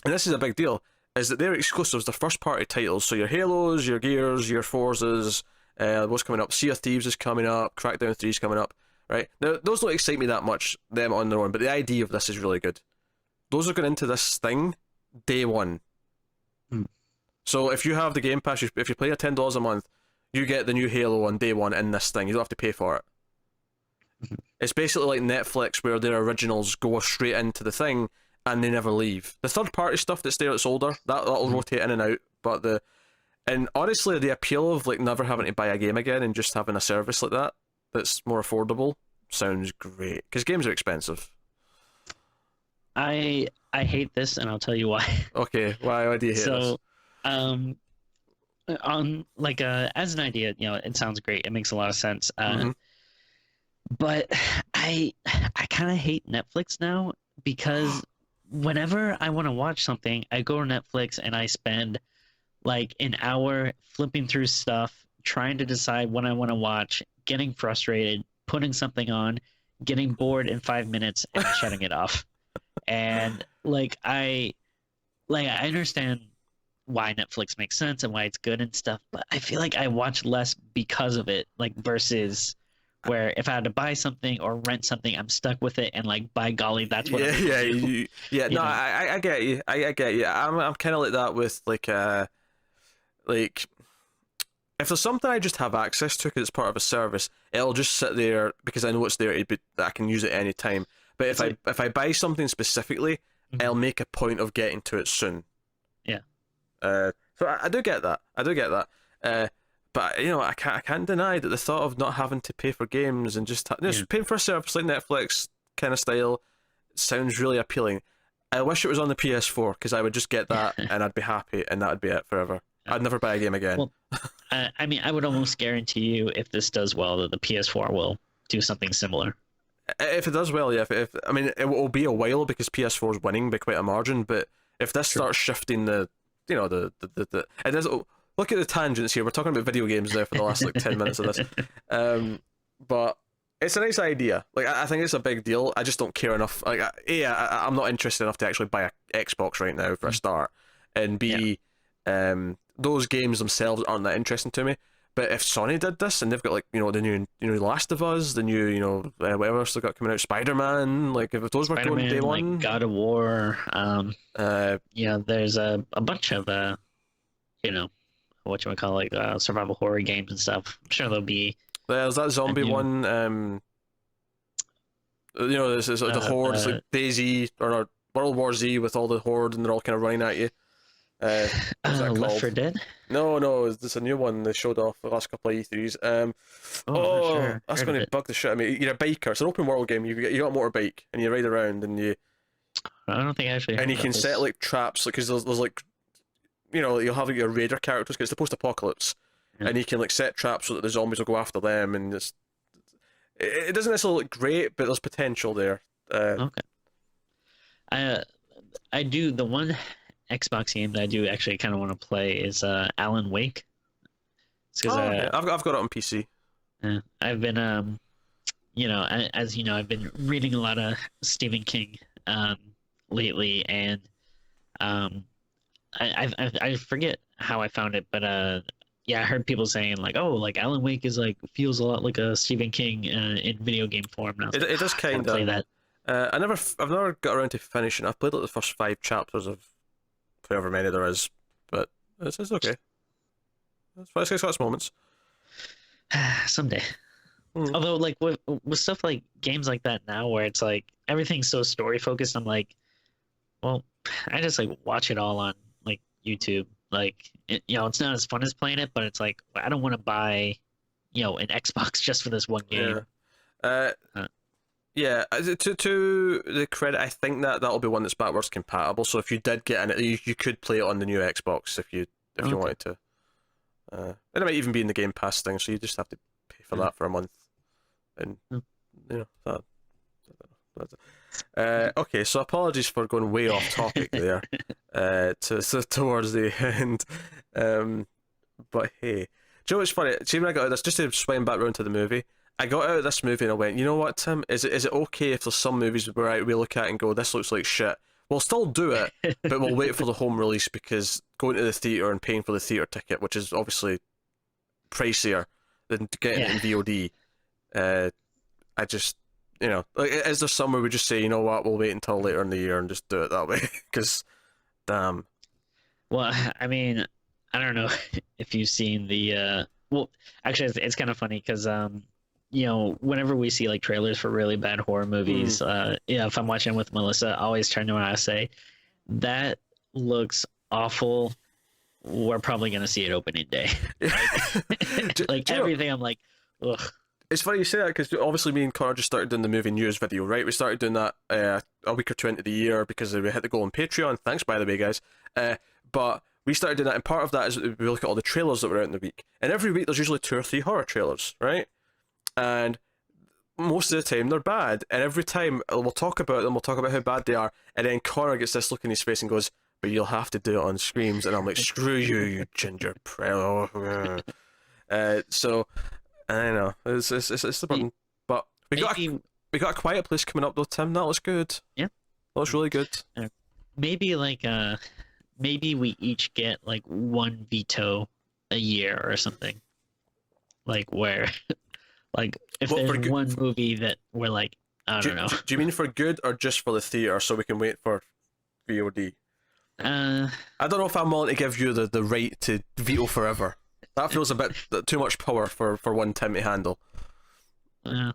and this is a big deal, is that their exclusives, the first party titles, so your Halos, your Gears, your Forzas, what's coming up, Sea of Thieves is coming up, Crackdown 3 is coming up, right? Now, those don't excite me that much, them on their own, but the idea of this is really good. Those are going into this thing day one. So if you have the Game Pass, if you pay your $10 a month, you get the new Halo on day one in this thing. You don't have to pay for it. It's basically like Netflix, where their originals go straight into the thing and they never leave. The third party stuff that's there that's older, that'll rotate in and out. But and honestly, the appeal of like never having to buy a game again and just having a service like that that's more affordable sounds great. Because games are expensive. I hate this, and I'll tell you why. Okay, why do you hate this? So, on like as an idea, it sounds great. It makes a lot of sense. But I kind of hate Netflix now, because whenever I want to watch something, I go to Netflix and I spend like an hour flipping through stuff, trying to decide what I want to watch, getting frustrated, putting something on, getting bored in 5 minutes, and shutting it off. And I understand why Netflix makes sense and why it's good and stuff, but I feel like I watch less because of it, like versus where if I had to buy something or rent something, I'm stuck with it, and like by golly, that's what I'm gonna do. I get you. I get you. I'm kind of like that with like if there's something I just have access to because it's part of a service, it'll just sit there because I know it's there. I can use it any time. But if I buy something specifically, I'll make a point of getting to it soon. Yeah. So I do get that. But I can't deny that the thought of not having to pay for games and just paying for a service like Netflix kind of style sounds really appealing. I wish it was on the PS4, because I would just get that and I'd be happy, and that'd be it forever. I'd never buy a game again. Well, I mean, I would almost guarantee you, if this does well, that the PS4 will do something similar. If it does well, yeah. If I mean, it will be a while because PS4 is winning by quite a margin. But if this starts shifting the it is. Look at the tangents here. We're talking about video games there for the last like 10 minutes of this. But it's a nice idea. Like I think it's a big deal. I just don't care enough. Like I'm not interested enough to actually buy a Xbox right now for a start, and B, those games themselves aren't that interesting to me. But if Sony did this and they've got like the new Last of Us, the new whatever else they've got coming out, Spider-Man, like if those were going day one, like God of War, there's a bunch of survival horror games and stuff. I'm sure there'll be. There's that zombie one. This is the Horde. It's like DayZ or World War Z with all the Horde, and they're all kind of running at you. Left 4 Dead? No, it's a new one they showed off the last couple of E3s. Sure. That's going to bug the shit out of me. You're a biker. It's an open world game. You got a motorbike and you ride around and you. I don't think I actually. And you can set like traps, because there's like, you'll have like, your raider characters, because it's the post-apocalypse, and you can like set traps so that the zombies will go after them, and it doesn't necessarily look great, but there's potential there. Okay. I do the one Xbox game that I do actually kind of want to play is Alan Wake. Okay. I've got it on PC. I've been as you know, I've been reading a lot of Stephen King lately, and I forget how I found it, but I heard people saying like, like Alan Wake is like feels a lot like a Stephen King in video game form. And it does kind of. That. I've never got around to finishing. I've played like the first 5 chapters of however many there is, but it's okay. It's got its moments. Someday. Although, like with stuff like games like that now, where it's like everything's so story focused, I'm like, well, I just like watch it all on like YouTube. Like it's not as fun as playing it, but it's like I don't want to buy, an Xbox just for this one game. Yeah. To the credit, I think that'll be one that's backwards compatible. So if you did get in it, you could play it on the new Xbox if you wanted to. And it might even be in the Game Pass thing, so you just have to pay for that for a month. And Okay, so apologies for going way off topic there, towards the end. But hey, do you know what's funny? See, when I got out of this, just to swing back round to the movie, I got out of this movie and I went, you know what, Tim? Is it okay if there's some movies where we look at and go, this looks like shit? We'll still do it, but we'll wait for the home release, because going to the theatre and paying for the theatre ticket, which is obviously pricier than getting it in VOD, I just, like, is there somewhere we just say, you know what, we'll wait until later in the year and just do it that way? Because, damn. Well, I mean, I don't know if you've seen the well, actually it's kind of funny because whenever we see like trailers for really bad horror movies, if I'm watching with Melissa, I always turn to her and I say, that looks awful. We're probably gonna see it opening day. Like everything, I'm like, ugh. It's funny you say that, because obviously me and Connor just started doing the movie news video, right? We started doing that a week or two into the year because we hit the goal on Patreon. Thanks, by the way, guys. But we started doing that, and part of that is we look at all the trailers that were out in the week. And every week there's usually 2 or 3 horror trailers, right? And most of the time they're bad. And every time we'll talk about them, we'll talk about how bad they are. And then Connor gets this look in his face and goes, but you'll have to do it on Screams. And I'm like, screw you, you ginger prell. So... I know it's the button, but we got a Quiet Place coming up though, Tim. That looks good. Yeah, that looks really good. Maybe maybe we each get like 1 veto a year or something. Like where, like if there's one movie that we're like, I don't know. Do you mean for good or just for the theater, so we can wait for VOD? I don't know if I'm willing to give you the right to veto forever. That feels a bit too much power for one Tim to handle. I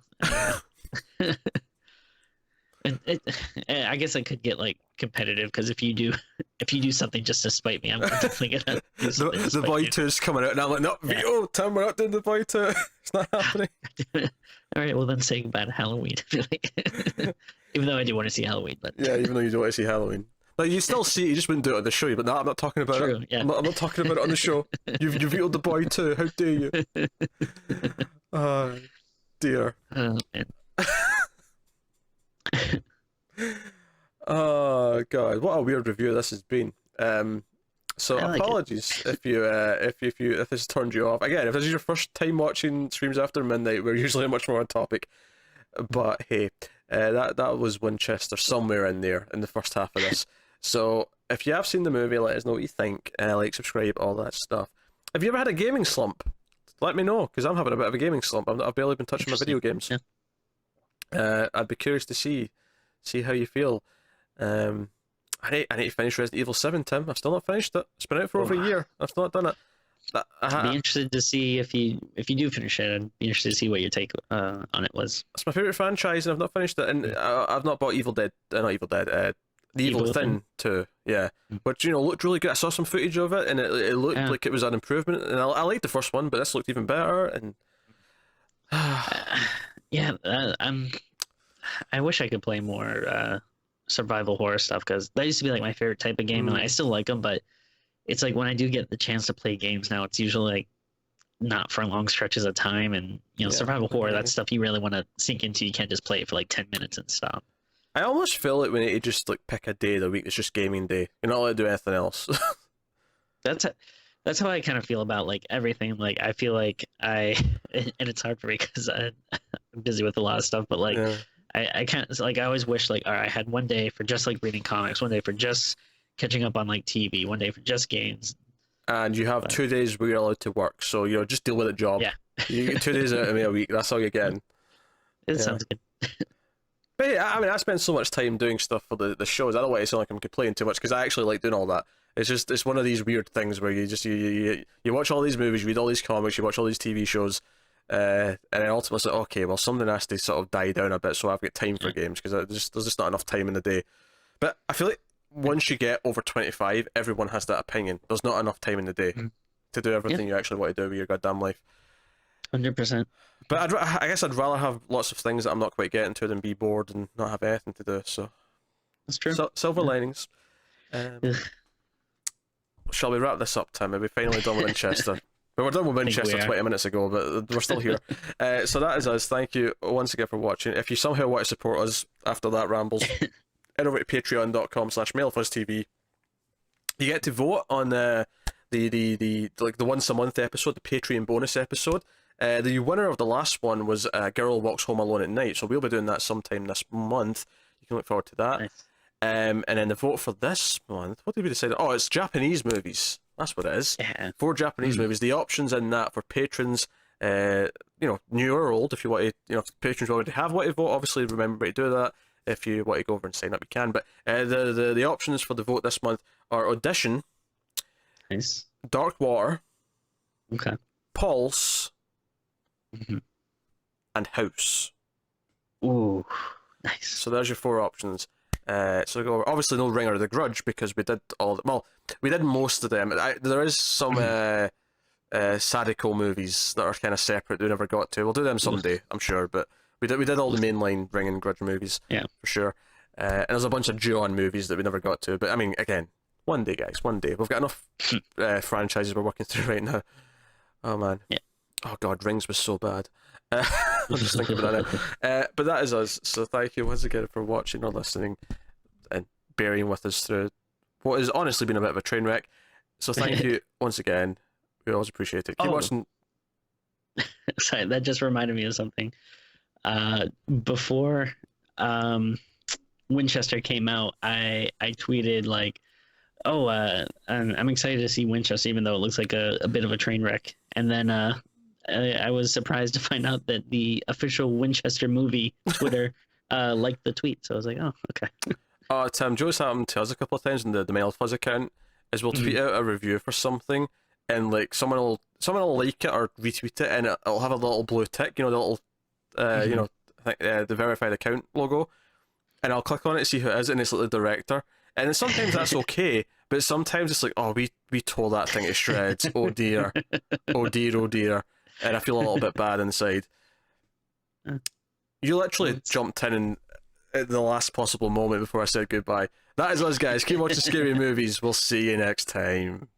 guess I could get like competitive, because if you do something just to spite me, I'm definitely gonna do something the Boy 2's coming out and I'm like, no, veto, Tim, we're not doing the Boy 2. It's not happening. All right, well then say goodbye to Halloween. Even though I do want to see Halloween, but yeah, even though you don't want to see Halloween. Like, you still see it, you just wouldn't do it on the show. But no, I'm not talking about it. Yeah. I'm not talking about it on the show. You vetoed the Boy 2. How dare you? Oh, dear. Man. Oh, God. What a weird review this has been. So apologies if this turned you off. Again, if this is your first time watching Screams After Midnight, we're usually much more on topic. But hey, that was Winchester somewhere in there in the first half of this. So if you have seen the movie, let us know what you think. Like, subscribe, all that stuff. Have you ever had a gaming slump? Let me know, because I'm having a bit of a gaming slump. I've barely been touching my video games. Yeah. I'd be curious to see how you feel. I need to finish Resident Evil 7, Tim. I've still not finished it. It's been out for over a year. I've still not done it. I'd be interested to see if you do finish it. I'd be interested to see what your take on it was. It's my favorite franchise, and I've not finished it. And I've not bought The Evil Within 2, yeah, which looked really good. I saw some footage of it, and it looked like it was an improvement. And I liked the first one, but this looked even better. And I wish I could play more survival horror stuff, because that used to be like my favorite type of game, and I still like them. But it's like when I do get the chance to play games now, it's usually like not for long stretches of time. And survival horror, that's stuff you really want to sink into. You can't just play it for like 10 minutes and stop. I almost feel like we need to just like pick a day of the week that's just gaming day. You're not allowed to do anything else. That's how I kind of feel about like everything. Like I feel like and it's hard for me because I'm busy with a lot of stuff. But like I can't, like I always wish like, all right, I had one day for just like reading comics, one day for just catching up on like TV, one day for just games. And you have 2 days where you're allowed to work, so just deal with a job. Yeah, you get 2 days out of me a week. That's all you're getting. It sounds good. But yeah, I mean, I spend so much time doing stuff for the shows. I don't want to sound like I'm complaining too much, because I actually like doing all that. It's one of these weird things where you watch all these movies, you read all these comics, you watch all these TV shows, and then ultimately it's like, okay, well, something has to sort of die down a bit so I've got time for games, because there's just not enough time in the day. But I feel like once you get over 25, everyone has that opinion. There's not enough time in the day to do everything you actually want to do with your goddamn life. 100%. But I guess I'd rather have lots of things that I'm not quite getting to than be bored and not have anything to do. So that's true. Silver linings. Shall we wrap this up, Tim? Are we finally done with Winchester? But we're done with think we Winchester are. 20 minutes ago, but we're still here. So that is us. Thank you once again for watching. If you somehow want to support us after that rambles, head over to patreon.com/MailFuzzTV. You get to vote on the once a month episode, the Patreon bonus episode. The winner of the last one was a girl walks home alone at night, so we'll be doing that sometime this month. You can look forward to that. Nice. And then the vote for this month, what did we decide? Oh, it's Japanese movies. That's what it is. Yeah. 4 Japanese movies. The options in that for patrons, new or old, if you want to, if patrons already have what to vote, obviously remember to do that. If you want to go over and sign up, you can. But the options for the vote this month are Audition, Nice. Dark Water, Okay. Pulse, Mhm. and House. Ooh, nice. So there's your 4 options. So go over. Obviously no Ring or The Grudge because we did we did most of them. There is some Sadako movies that are kind of separate that we never got to. We'll do them someday, I'm sure, but we did all the mainline Ring and Grudge movies. Yeah. For sure. And there's a bunch of Ju-on movies that we never got to, but I mean, again, one day, guys, one day. We've got enough franchises we're working through right now. Oh man. Yeah. Oh god, Rings was so bad. I'm just thinking about that now. But that is us. So thank you once again for watching or listening and bearing with us through what has honestly been a bit of a train wreck. So thank you once again. We always appreciate it. Keep watching. Sorry, that just reminded me of something. Before Winchester came out, I tweeted like, "Oh, I'm excited to see Winchester, even though it looks like a bit of a train wreck." And then I was surprised to find out that the official Winchester movie Twitter liked the tweet. So I was like, "Oh, okay." Tim, Joe's happened to us a couple of times in the Mail Fuzz account. Is we'll tweet out a review for something, and like someone will like it or retweet it, and it'll have a little blue tick, the little the verified account logo, and I'll click on it to see who it is, and it's like the director. And then sometimes that's okay, but sometimes it's like, oh, we tore that thing to shreds. Oh dear, oh dear, oh dear, and I feel a little bit bad inside. You literally jumped in and at the last possible moment before I said goodbye. That is us, guys. Keep watching scary movies. We'll see you next time.